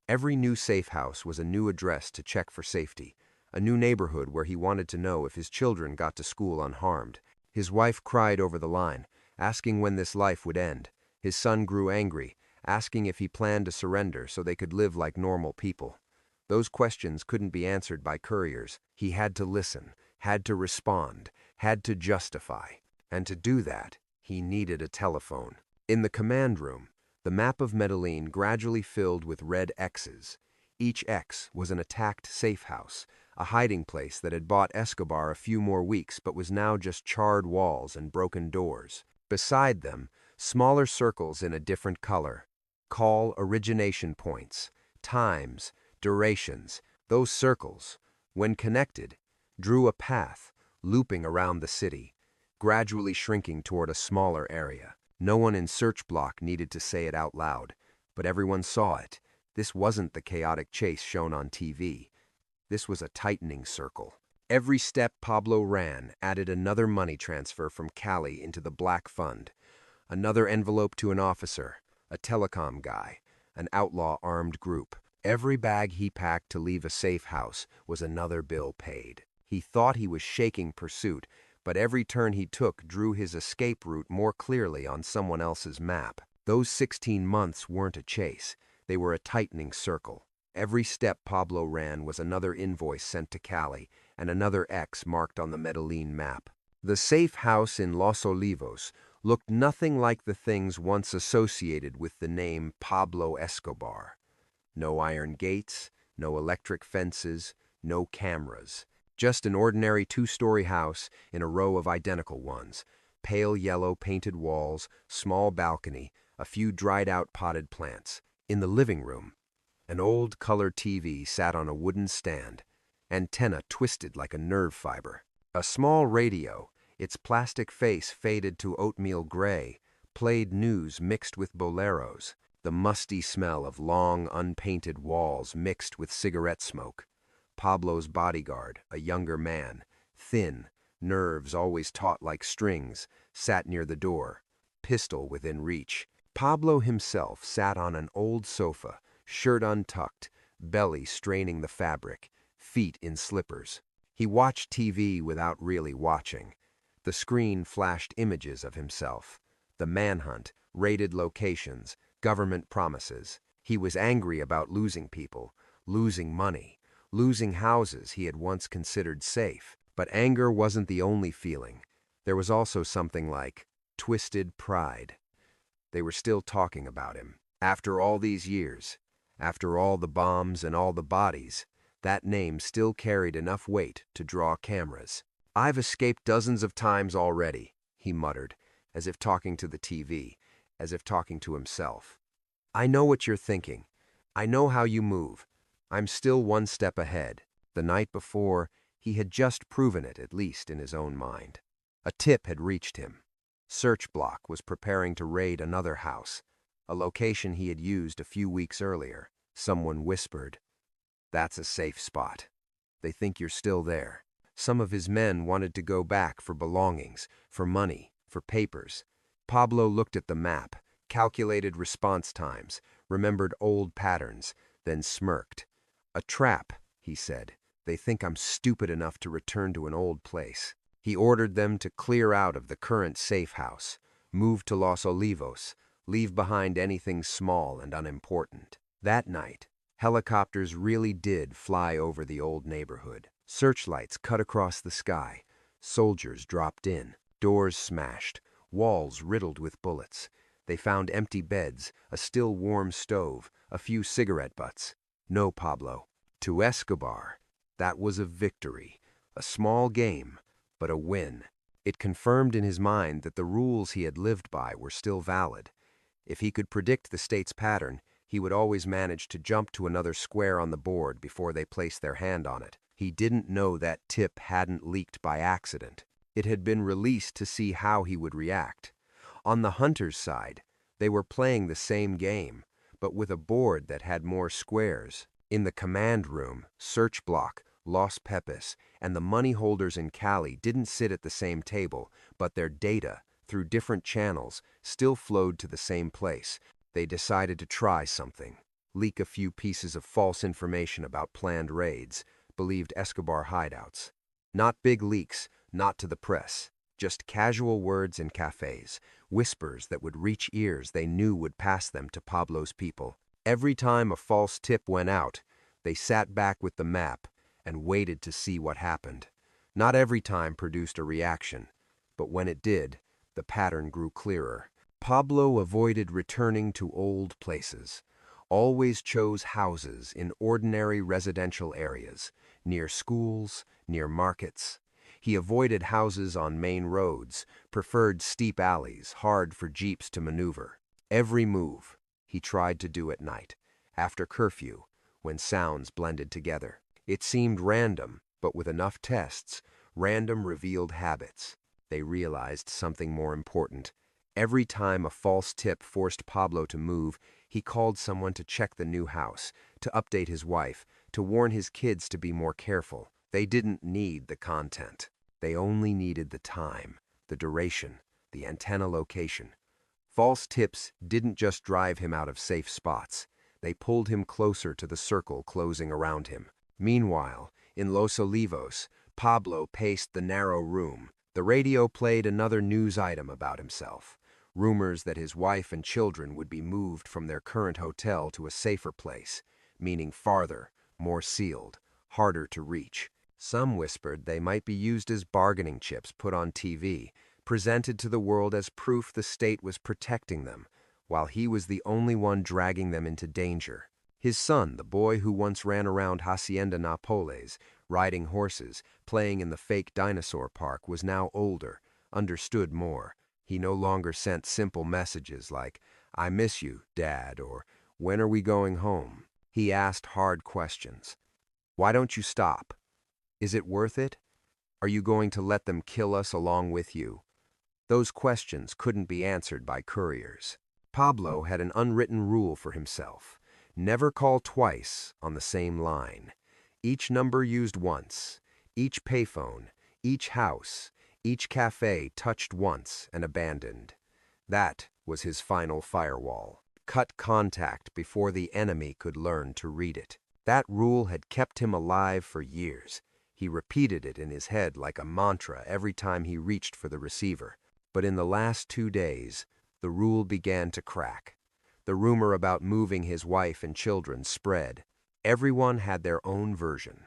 Every new safe house was a new address to check for safety, a new neighborhood where he wanted to know if his children got to school unharmed. His wife cried over the line, asking when this life would end. His son grew angry, asking if he planned to surrender so they could live like normal people. Those questions couldn't be answered by couriers. He had to listen, had to respond, had to justify. And to do that, he needed a telephone. In the command room, the map of Medellin gradually filled with red X's. Each X was an attacked safe house, a hiding place that had bought Escobar a few more weeks but was now just charred walls and broken doors. Beside them, smaller circles in a different color. Call origination points, times, durations. Those circles, when connected, drew a path, looping around the city, gradually shrinking toward a smaller area. No one in search block needed to say it out loud, but everyone saw it. This wasn't the chaotic chase shown on TV. This was a tightening circle. Every step Pablo ran added another money transfer from Cali into the Black Fund, another envelope to an officer, a telecom guy, an outlaw armed group. Every bag he packed to leave a safe house was another bill paid. He thought he was shaking pursuit, but every turn he took drew his escape route more clearly on someone else's map. Those 16 months weren't a chase. They were a tightening circle. Every step Pablo ran was another invoice sent to Cali and another X marked on the Medellin map. The safe house in Los Olivos looked nothing like the things once associated with the name Pablo Escobar. No iron gates, no electric fences, no cameras. Just an ordinary two-story house in a row of identical ones. Pale yellow painted walls, small balcony, a few dried-out potted plants. In the living room, an old color TV sat on a wooden stand, antenna twisted like a nerve fiber. A small radio, its plastic face faded to oatmeal gray, played news mixed with boleros. The musty smell of long, unpainted walls mixed with cigarette smoke. Pablo's bodyguard, a younger man, thin, nerves always taut like strings, sat near the door, pistol within reach. Pablo himself sat on an old sofa, shirt untucked, belly straining the fabric, feet in slippers. He watched TV without really watching. The screen flashed images of himself. The manhunt, raided locations, government promises. He was angry about losing people, losing money, losing houses he had once considered safe. But anger wasn't the only feeling. There was also something like twisted pride. They were still talking about him. After all these years, after all the bombs and all the bodies, that name still carried enough weight to draw cameras. "I've escaped dozens of times already," he muttered, as if talking to the TV, as if talking to himself. "I know what you're thinking. I know how you move. I'm still one step ahead." The night before, he had just proven it, at least in his own mind. A tip had reached him. Search Block was preparing to raid another house, a location he had used a few weeks earlier. Someone whispered, "That's a safe spot. They think you're still there." Some of his men wanted to go back for belongings, for money, for papers. Pablo looked at the map, calculated response times, remembered old patterns, then smirked. "A trap," he said. "They think I'm stupid enough to return to an old place." He ordered them to clear out of the current safe house, move to Los Olivos, leave behind anything small and unimportant. That night, helicopters really did fly over the old neighborhood. Searchlights cut across the sky. Soldiers dropped in, doors smashed, walls riddled with bullets. They found empty beds, a still warm stove, a few cigarette butts. No, Pablo. To Escobar, that was a victory, a small game, but a win. It confirmed in his mind that the rules he had lived by were still valid. If he could predict the state's pattern, he would always manage to jump to another square on the board before they placed their hand on it. He didn't know that tip hadn't leaked by accident. It had been released to see how he would react. On the hunter's side, they were playing the same game, but with a board that had more squares. In the command room, Search Block, Los Pepes, and the money holders in Cali didn't sit at the same table, but their data, through different channels, still flowed to the same place. They decided to try something. Leak a few pieces of false information about planned raids, believed Escobar hideouts. Not big leaks, not to the press. Just casual words in cafes, whispers that would reach ears they knew would pass them to Pablo's people. Every time a false tip went out, they sat back with the map and waited to see what happened. Not every time produced a reaction, but when it did, the pattern grew clearer. Pablo avoided returning to old places, always chose houses in ordinary residential areas, near schools, near markets. He avoided houses on main roads, preferred steep alleys, hard for jeeps to maneuver. Every move he tried to do at night, after curfew, when sounds blended together. It seemed random, but with enough tests, random revealed habits. They realized something more important. Every time a false tip forced Pablo to move, he called someone to check the new house, to update his wife, to warn his kids to be more careful. They didn't need the content. They only needed the time, the duration, the antenna location. False tips didn't just drive him out of safe spots. They pulled him closer to the circle closing around him. Meanwhile, in Los Olivos, Pablo paced the narrow room. The radio played another news item about himself. Rumors that his wife and children would be moved from their current hotel to a safer place, meaning farther, more sealed, harder to reach. Some whispered they might be used as bargaining chips put on TV, presented to the world as proof the state was protecting them, while he was the only one dragging them into danger. His son, the boy who once ran around Hacienda Napoles, riding horses, playing in the fake dinosaur park, was now older, understood more. He no longer sent simple messages like, "I miss you, Dad," or "When are we going home?" He asked hard questions. Why don't you stop? Is it worth it? Are you going to let them kill us along with you? Those questions couldn't be answered by couriers. Pablo had an unwritten rule for himself. Never call twice on the same line. Each number used once, each payphone, each house, each cafe touched once and abandoned. That was his final firewall. Cut contact before the enemy could learn to read it. That rule had kept him alive for years. He repeated it in his head like a mantra every time he reached for the receiver. But in the last 2 days, the rule began to crack. The rumor about moving his wife and children spread. Everyone had their own version.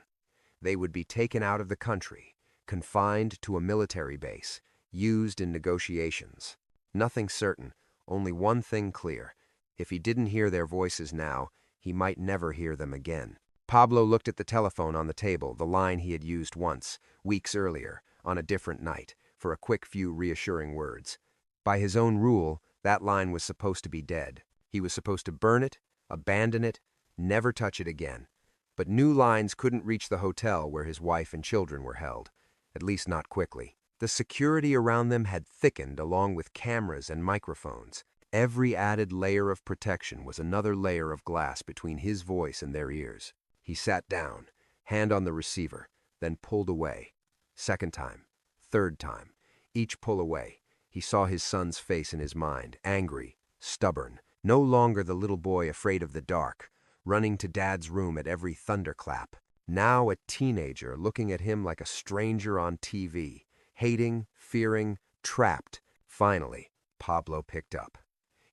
They would be taken out of the country, confined to a military base, used in negotiations. Nothing certain, only one thing clear. If he didn't hear their voices now, he might never hear them again. Pablo looked at the telephone on the table, the line he had used once, weeks earlier, on a different night, for a quick few reassuring words. By his own rule, that line was supposed to be dead. He was supposed to burn it, abandon it, never touch it again. But new lines couldn't reach the hotel where his wife and children were held, at least not quickly. The security around them had thickened along with cameras and microphones. Every added layer of protection was another layer of glass between his voice and their ears. He sat down, hand on the receiver, then pulled away. Second time, third time. Each pull away, he saw his son's face in his mind, angry, stubborn, no longer the little boy afraid of the dark, running to Dad's room at every thunderclap. Now a teenager looking at him like a stranger on TV, hating, fearing, trapped. Finally, Pablo picked up.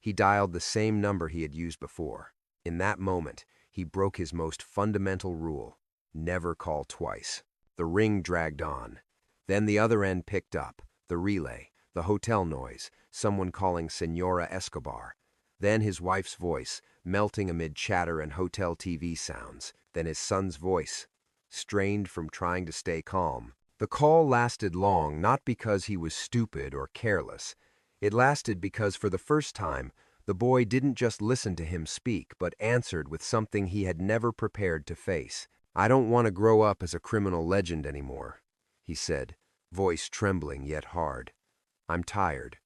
He dialed the same number he had used before. In that moment, he broke his most fundamental rule: never call twice. The ring dragged on. Then the other end picked up, the relay, the hotel noise, someone calling Señora Escobar. Then his wife's voice, melting amid chatter and hotel TV sounds. Then his son's voice, strained from trying to stay calm. The call lasted long, not because he was stupid or careless. It lasted because, for the first time, the boy didn't just listen to him speak, but answered with something he had never prepared to face. "I don't want to grow up as a criminal legend anymore," he said, voice trembling yet hard. "I'm tired.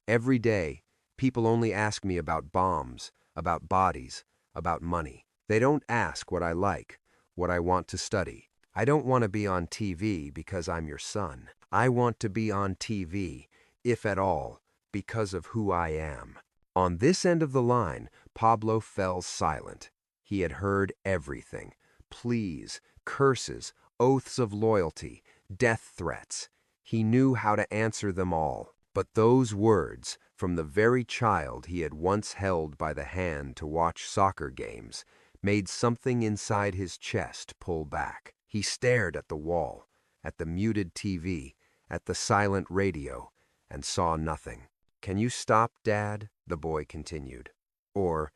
Every day, people only ask me about bombs, about bodies, about money. They don't ask what I like, what I want to study. I don't want to be on TV because I'm your son. I want to be on TV, if at all, because of who I am." On this end of the line, Pablo fell silent. He had heard everything: pleas, curses, oaths of loyalty, death threats. He knew how to answer them all. But those words, from the very child he had once held by the hand to watch soccer games, made something inside his chest pull back. He stared at the wall. at the muted TV, at the silent radio, and saw nothing. "Can you stop, Dad?" the boy continued. Or,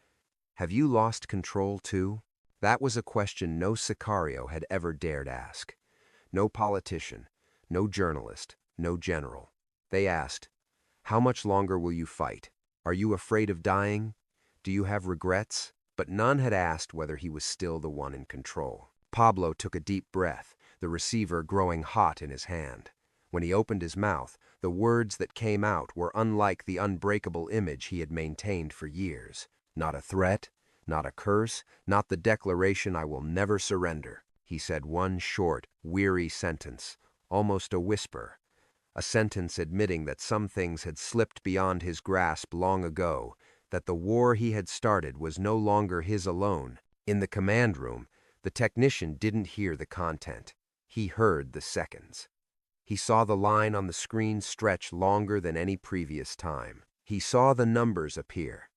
"Have you lost control too?" That was a question no Sicario had ever dared ask. No politician, no journalist, no general. They asked, "How much longer will you fight? Are you afraid of dying? Do you have regrets?" But none had asked whether he was still the one in control. Pablo took a deep breath, the receiver growing hot in his hand. When he opened his mouth, the words that came out were unlike the unbreakable image he had maintained for years. Not a threat, not a curse, not the declaration, "I will never surrender." He said one short, weary sentence, almost a whisper. A sentence admitting that some things had slipped beyond his grasp long ago, that the war he had started was no longer his alone. In the command room, the technician didn't hear the content. He heard the seconds. He saw the line on the screen stretch longer than any previous time. He saw the numbers appear.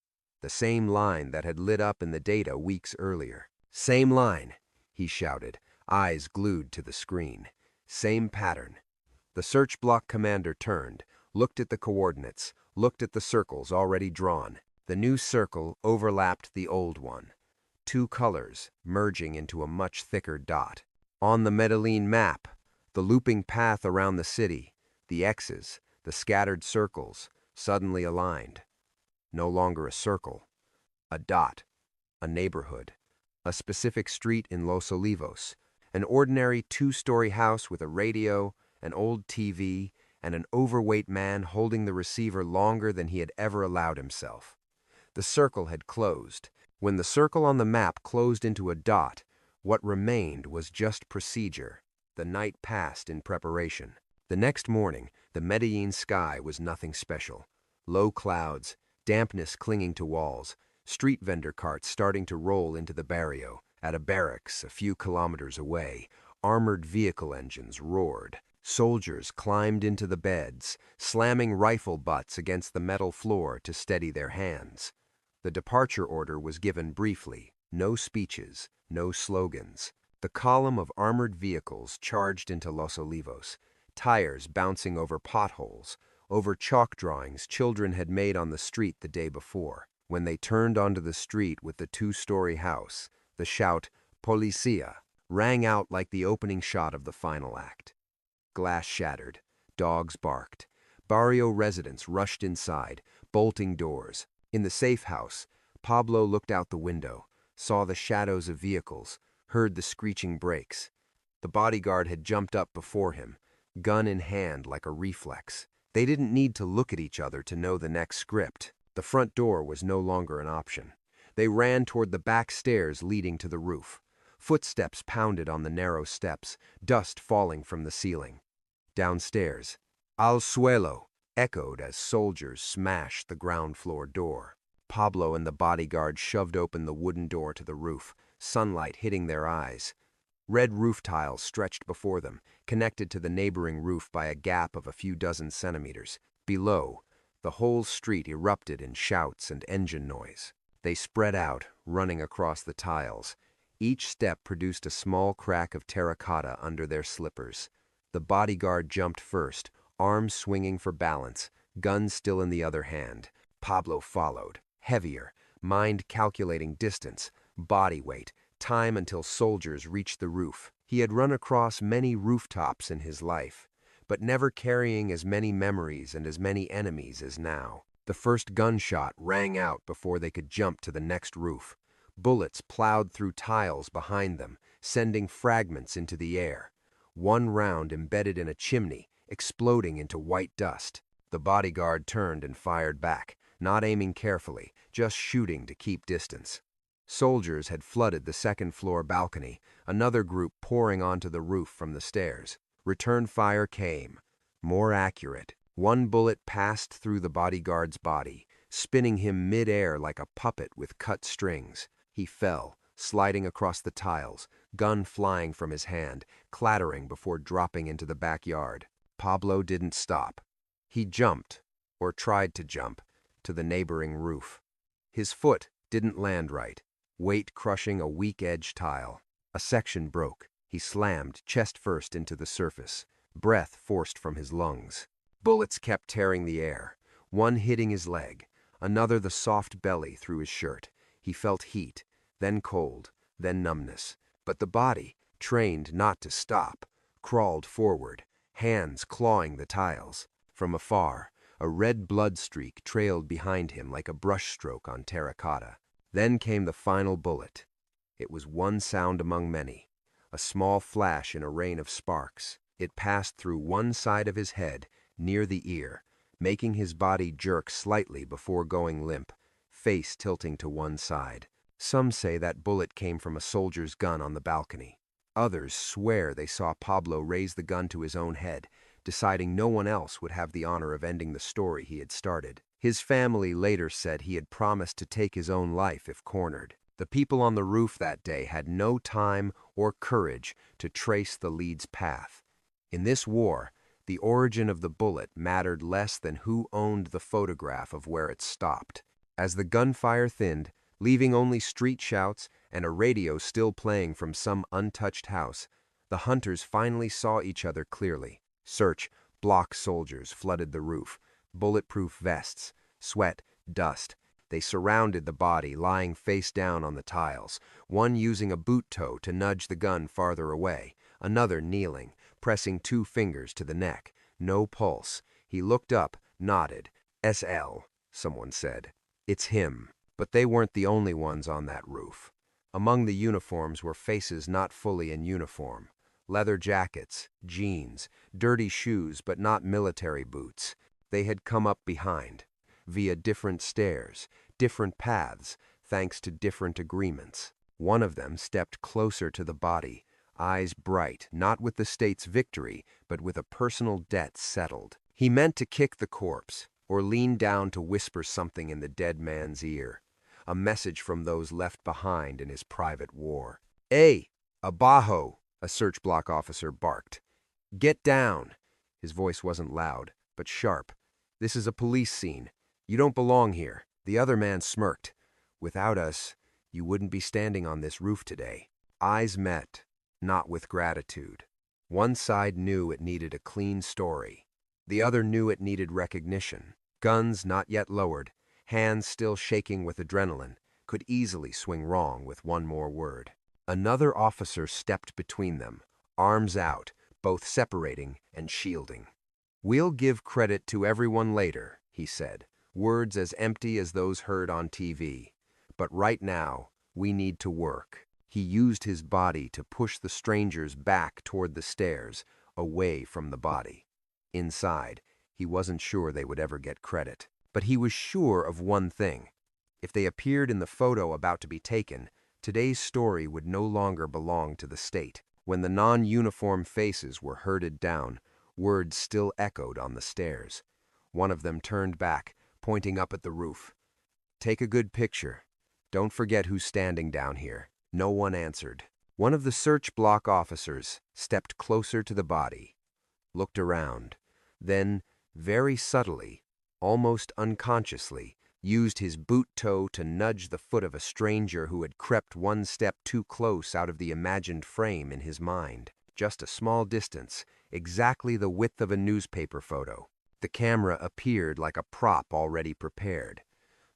The same line that had lit up in the data weeks earlier. "Same line," he shouted, eyes glued to the screen. "Same pattern." The search block commander turned, looked at the coordinates, looked at the circles already drawn. The new circle overlapped the old one. Two colors merging into a much thicker dot. On the Medellin map, the looping path around the city, the X's, the scattered circles, suddenly aligned. No longer a circle, a dot, a neighborhood, a specific street in Los Olivos, an ordinary two-story house with a radio, an old TV, and an overweight man holding the receiver longer than he had ever allowed himself. The circle had closed. When the circle on the map closed into a dot, what remained was just procedure. The night passed in preparation. The next morning, the Medellin sky was nothing special. Low clouds, dampness clinging to walls, street vendor carts starting to roll into the barrio. At a barracks a few kilometers away, armored vehicle engines roared. Soldiers climbed into the beds, slamming rifle butts against the metal floor to steady their hands. The departure order was given briefly. No speeches, no slogans. The column of armored vehicles charged into Los Olivos, tires bouncing over potholes, over chalk drawings children had made on the street the day before. When they turned onto the street with the two-story house, the shout, "Policía," rang out like the opening shot of the final act. Glass shattered. Dogs barked. Barrio residents rushed inside, bolting doors. In the safe house, Pablo looked out the window, saw the shadows of vehicles, heard the screeching brakes. The bodyguard had jumped up before him, gun in hand like a reflex. They didn't need to look at each other to know the next script. The front door was no longer an option. They ran toward the back stairs leading to the roof. Footsteps pounded on the narrow steps, dust falling from the ceiling. Downstairs, "Al suelo," echoed as soldiers smashed the ground floor door. Pablo and the bodyguard shoved open the wooden door to the roof, sunlight hitting their eyes. Red roof tiles stretched before them, connected to the neighboring roof by a gap of a few dozen centimeters. Below, the whole street erupted in shouts and engine noise. They spread out, running across the tiles. Each step produced a small crack of terracotta under their slippers. The bodyguard jumped first, arms swinging for balance, gun still in the other hand. Pablo followed, heavier, mind calculating distance, body weight, time until soldiers reached the roof. He had run across many rooftops in his life, but never carrying as many memories and as many enemies as now. The first gunshot rang out before they could jump to the next roof. Bullets plowed through tiles behind them, sending fragments into the air. One round embedded in a chimney, exploding into white dust. The bodyguard turned and fired back, not aiming carefully, just shooting to keep distance. Soldiers had flooded the second-floor balcony, another group pouring onto the roof from the stairs. Return fire came, more accurate. One bullet passed through the bodyguard's body, spinning him mid-air like a puppet with cut strings. He fell, sliding across the tiles, gun flying from his hand, clattering before dropping into the backyard. Pablo didn't stop. He jumped, or tried to jump, to the neighboring roof. His foot didn't land right, weight crushing a weak-edged tile. A section broke. He slammed, chest first, into the surface, breath forced from his lungs. Bullets kept tearing the air, one hitting his leg, another the soft belly through his shirt. He felt heat, then cold, then numbness. But the body, trained not to stop, crawled forward, hands clawing the tiles. From afar, a red blood streak trailed behind him like a brushstroke on terracotta. Then came the final bullet. It was one sound among many, a small flash in a rain of sparks. It passed through one side of his head, near the ear, making his body jerk slightly before going limp, face tilting to one side. Some say that bullet came from a soldier's gun on the balcony. Others swear they saw Pablo raise the gun to his own head, deciding no one else would have the honor of ending the story he had started. His family later said he had promised to take his own life if cornered. The people on the roof that day had no time or courage to trace the lead's path. In this war, the origin of the bullet mattered less than who owned the photograph of where it stopped. As the gunfire thinned, leaving only street shouts and a radio still playing from some untouched house, the hunters finally saw each other clearly. Search, block soldiers flooded the roof, bulletproof vests, sweat, dust. They surrounded the body, lying face down on the tiles, one using a boot toe to nudge the gun farther away, another kneeling, pressing 2 fingers to the neck. No pulse. He looked up, nodded. "SL," someone said. "It's him." But they weren't the only ones on that roof. Among the uniforms were faces not fully in uniform. Leather jackets, jeans, dirty shoes but not military boots. They had come up behind, via different stairs, different paths, thanks to different agreements. One of them stepped closer to the body, eyes bright, not with the state's victory, but with a personal debt settled. He meant to kick the corpse, or lean down to whisper something in the dead man's ear. A message from those left behind in his private war. "Hey, abajo!" a search block officer barked. "Get down!" His voice wasn't loud, but sharp. "This is a police scene. You don't belong here." The other man smirked. "Without us, you wouldn't be standing on this roof today." Eyes met, not with gratitude. One side knew it needed a clean story. The other knew it needed recognition. Guns not yet lowered, hands still shaking with adrenaline, could easily swing wrong with one more word. Another officer stepped between them, arms out, both separating and shielding. "We'll give credit to everyone later," he said, words as empty as those heard on TV. "But right now, we need to work." He used his body to push the strangers back toward the stairs, away from the body. Inside, he wasn't sure they would ever get credit. But he was sure of one thing. If they appeared in the photo about to be taken, today's story would no longer belong to the state. When the non-uniform faces were herded down, words still echoed on the stairs. One of them turned back, pointing up at the roof. "Take a good picture. Don't forget who's standing down here." No one answered. One of the search block officers stepped closer to the body, looked around, then, very subtly, almost unconsciously, used his boot toe to nudge the foot of a stranger who had crept one step too close out of the imagined frame in his mind. Just a small distance, exactly the width of a newspaper photo. The camera appeared like a prop already prepared.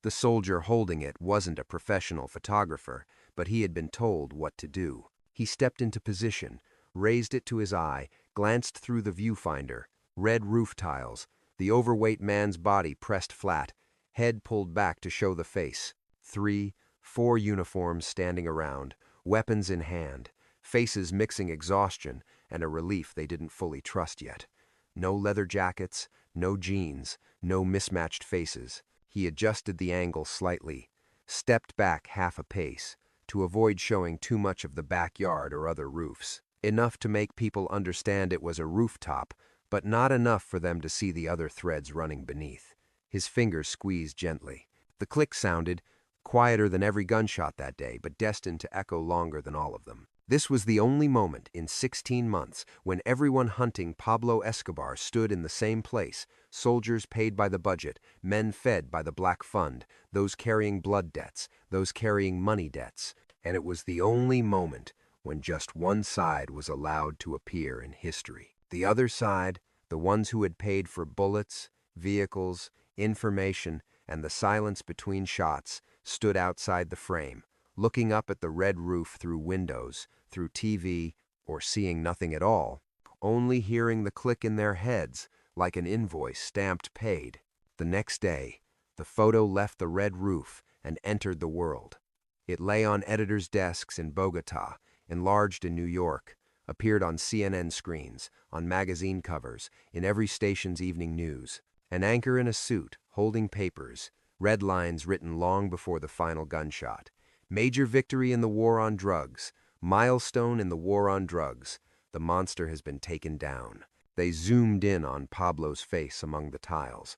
The soldier holding it wasn't a professional photographer, but he had been told what to do. He stepped into position, raised it to his eye, glanced through the viewfinder, red roof tiles, the overweight man's body pressed flat, head pulled back to show the face. 3, 4 uniforms standing around, weapons in hand, faces mixing exhaustion and a relief they didn't fully trust yet. No leather jackets, no jeans, no mismatched faces. He adjusted the angle slightly, stepped back half a pace, to avoid showing too much of the backyard or other roofs. Enough to make people understand it was a rooftop, but not enough for them to see the other threads running beneath. His fingers squeezed gently. The click sounded, quieter than every gunshot that day, but destined to echo longer than all of them. This was the only moment in 16 months when everyone hunting Pablo Escobar stood in the same place, soldiers paid by the budget, men fed by the Black Fund, those carrying blood debts, those carrying money debts. And it was the only moment when just one side was allowed to appear in history. The other side, the ones who had paid for bullets, vehicles, information, and the silence between shots, stood outside the frame, looking up at the red roof through windows, through TV, or seeing nothing at all, only hearing the click in their heads like an invoice stamped paid. The next day, the photo left the red roof and entered the world. It lay on editors' desks in Bogotá, enlarged in New York, appeared on CNN screens, on magazine covers, in every station's evening news. An anchor in a suit, holding papers, red lines written long before the final gunshot. Major victory in the war on drugs. Milestone in the war on drugs. The monster has been taken down. They zoomed in on Pablo's face among the tiles,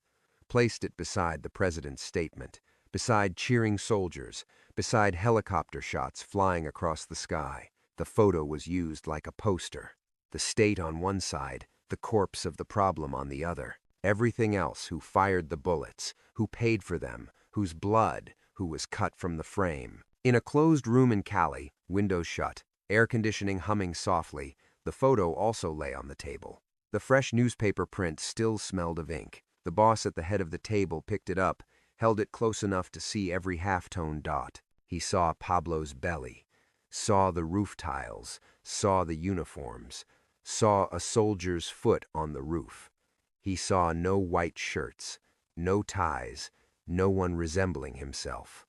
placed it beside the president's statement, beside cheering soldiers, beside helicopter shots flying across the sky. The photo was used like a poster. The state on one side, the corpse of the problem on the other. Everything else: who fired the bullets, who paid for them, whose blood, who was cut from the frame. In a closed room in Cali, windows shut, air conditioning humming softly, the photo also lay on the table. The fresh newspaper print still smelled of ink. The boss at the head of the table picked it up, held it close enough to see every halftone dot. He saw Pablo's belly, saw the roof tiles, saw the uniforms, saw a soldier's foot on the roof. He saw no white shirts, no ties, no one resembling himself.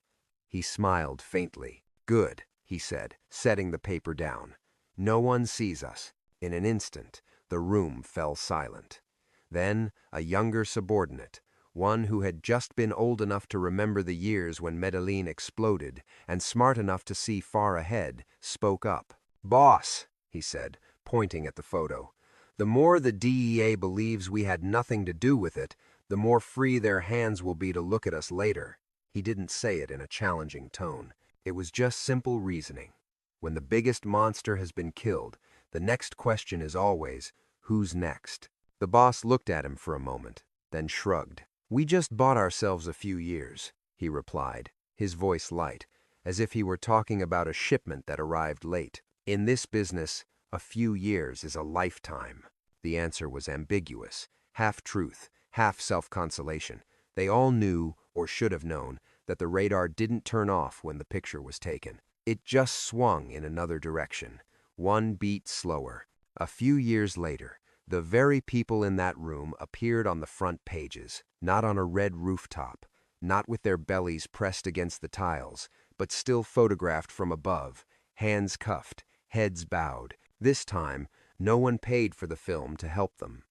He smiled faintly. "Good," he said, setting the paper down. "No one sees us." In an instant, the room fell silent. Then a younger subordinate, one who had just been old enough to remember the years when Medellin exploded and smart enough to see far ahead, spoke up. "Boss," he said, pointing at the photo, "the more the DEA believes we had nothing to do with it, the more free their hands will be to look at us later." He didn't say it in a challenging tone. It was just simple reasoning. When the biggest monster has been killed, the next question is always, who's next? The boss looked at him for a moment, then shrugged. "We just bought ourselves a few years," he replied, his voice light, as if he were talking about a shipment that arrived late. "In this business, a few years is a lifetime." The answer was ambiguous, half truth, half self-consolation. They all knew, or should have known, that the radar didn't turn off when the picture was taken. It just swung in another direction, one beat slower. A few years later, the very people in that room appeared on the front pages, not on a red rooftop, not with their bellies pressed against the tiles, but still photographed from above, hands cuffed, heads bowed. This time, no one paid for the film to help them.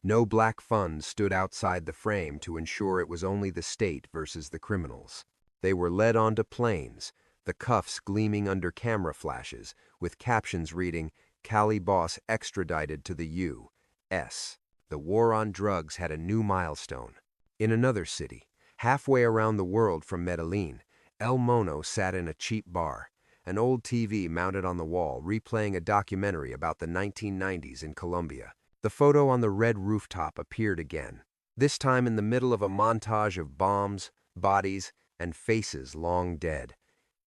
No black fund stood outside the frame to ensure it was only the state versus the criminals. They were led onto planes, the cuffs gleaming under camera flashes, with captions reading, "Cali boss extradited to the U.S." The war on drugs had a new milestone. In another city, halfway around the world from Medellin, El Mono sat in a cheap bar, an old TV mounted on the wall replaying a documentary about the 1990s in Colombia. The photo on the red rooftop appeared again, this time in the middle of a montage of bombs, bodies, and faces long dead.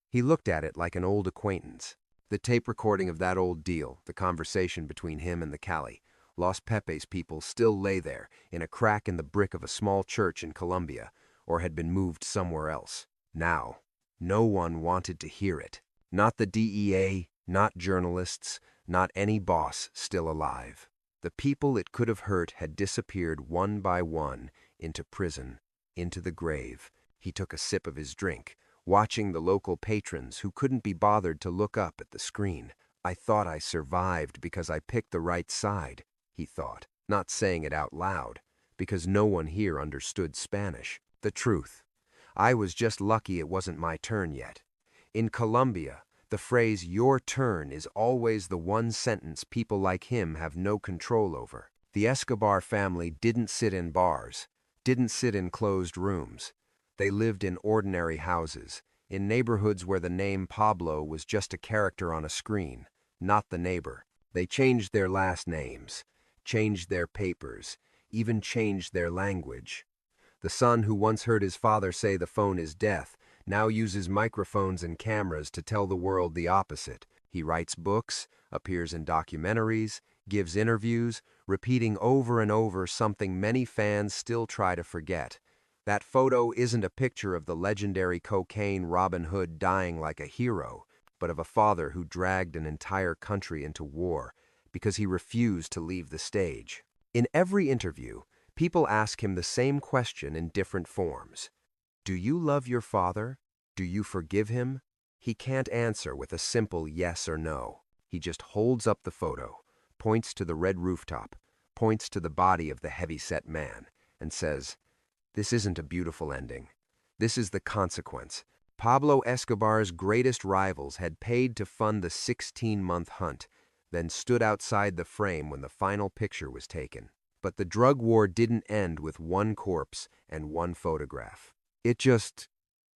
He looked at it like an old acquaintance. The tape recording of that old deal, the conversation between him and the Cali, Los Pepes people, still lay there, in a crack in the brick of a small church in Colombia, or had been moved somewhere else. Now, no one wanted to hear it. Not the DEA, not journalists, not any boss still alive. The people it could have hurt had disappeared one by one into prison, into the grave. He took a sip of his drink, watching the local patrons who couldn't be bothered to look up at the screen. "I thought I survived because I picked the right side," he thought, not saying it out loud, because no one here understood Spanish. The truth. I was just lucky it wasn't my turn yet. In Colombia, the phrase "your turn" is always the one sentence people like him have no control over. The Escobar family didn't sit in bars, didn't sit in closed rooms. They lived in ordinary houses, in neighborhoods where the name Pablo was just a character on a screen, not the neighbor. They changed their last names, changed their papers, even changed their language. The son who once heard his father say the phone is death now uses microphones and cameras to tell the world the opposite. He writes books, appears in documentaries, gives interviews, repeating over and over something many fans still try to forget. That photo isn't a picture of the legendary cocaine Robin Hood dying like a hero, but of a father who dragged an entire country into war because he refused to leave the stage. In every interview, people ask him the same question in different forms. Do you love your father? Do you forgive him? He can't answer with a simple yes or no. He just holds up the photo, points to the red rooftop, points to the body of the heavy-set man, and says, "This isn't a beautiful ending. This is the consequence." Pablo Escobar's greatest rivals had paid to fund the 16-month hunt, then stood outside the frame when the final picture was taken. But the drug war didn't end with one corpse and one photograph. It just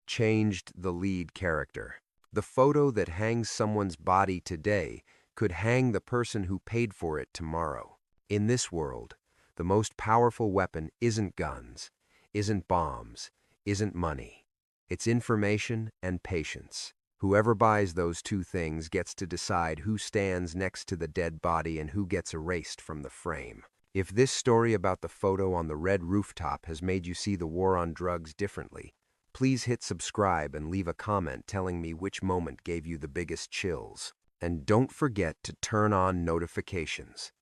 changed the lead character. The photo that hangs someone's body today could hang the person who paid for it tomorrow. In this world, the most powerful weapon isn't guns, isn't bombs, isn't money. It's information and patience. Whoever buys those two things gets to decide who stands next to the dead body and who gets erased from the frame. If this story about the photo on the red rooftop has made you see the war on drugs differently, please hit subscribe and leave a comment telling me which moment gave you the biggest chills. And don't forget to turn on notifications,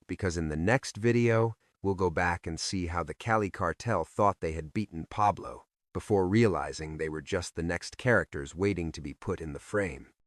because in the next video, we'll go back and see how the Cali cartel thought they had beaten Pablo, before realizing they were just the next characters waiting to be put in the frame.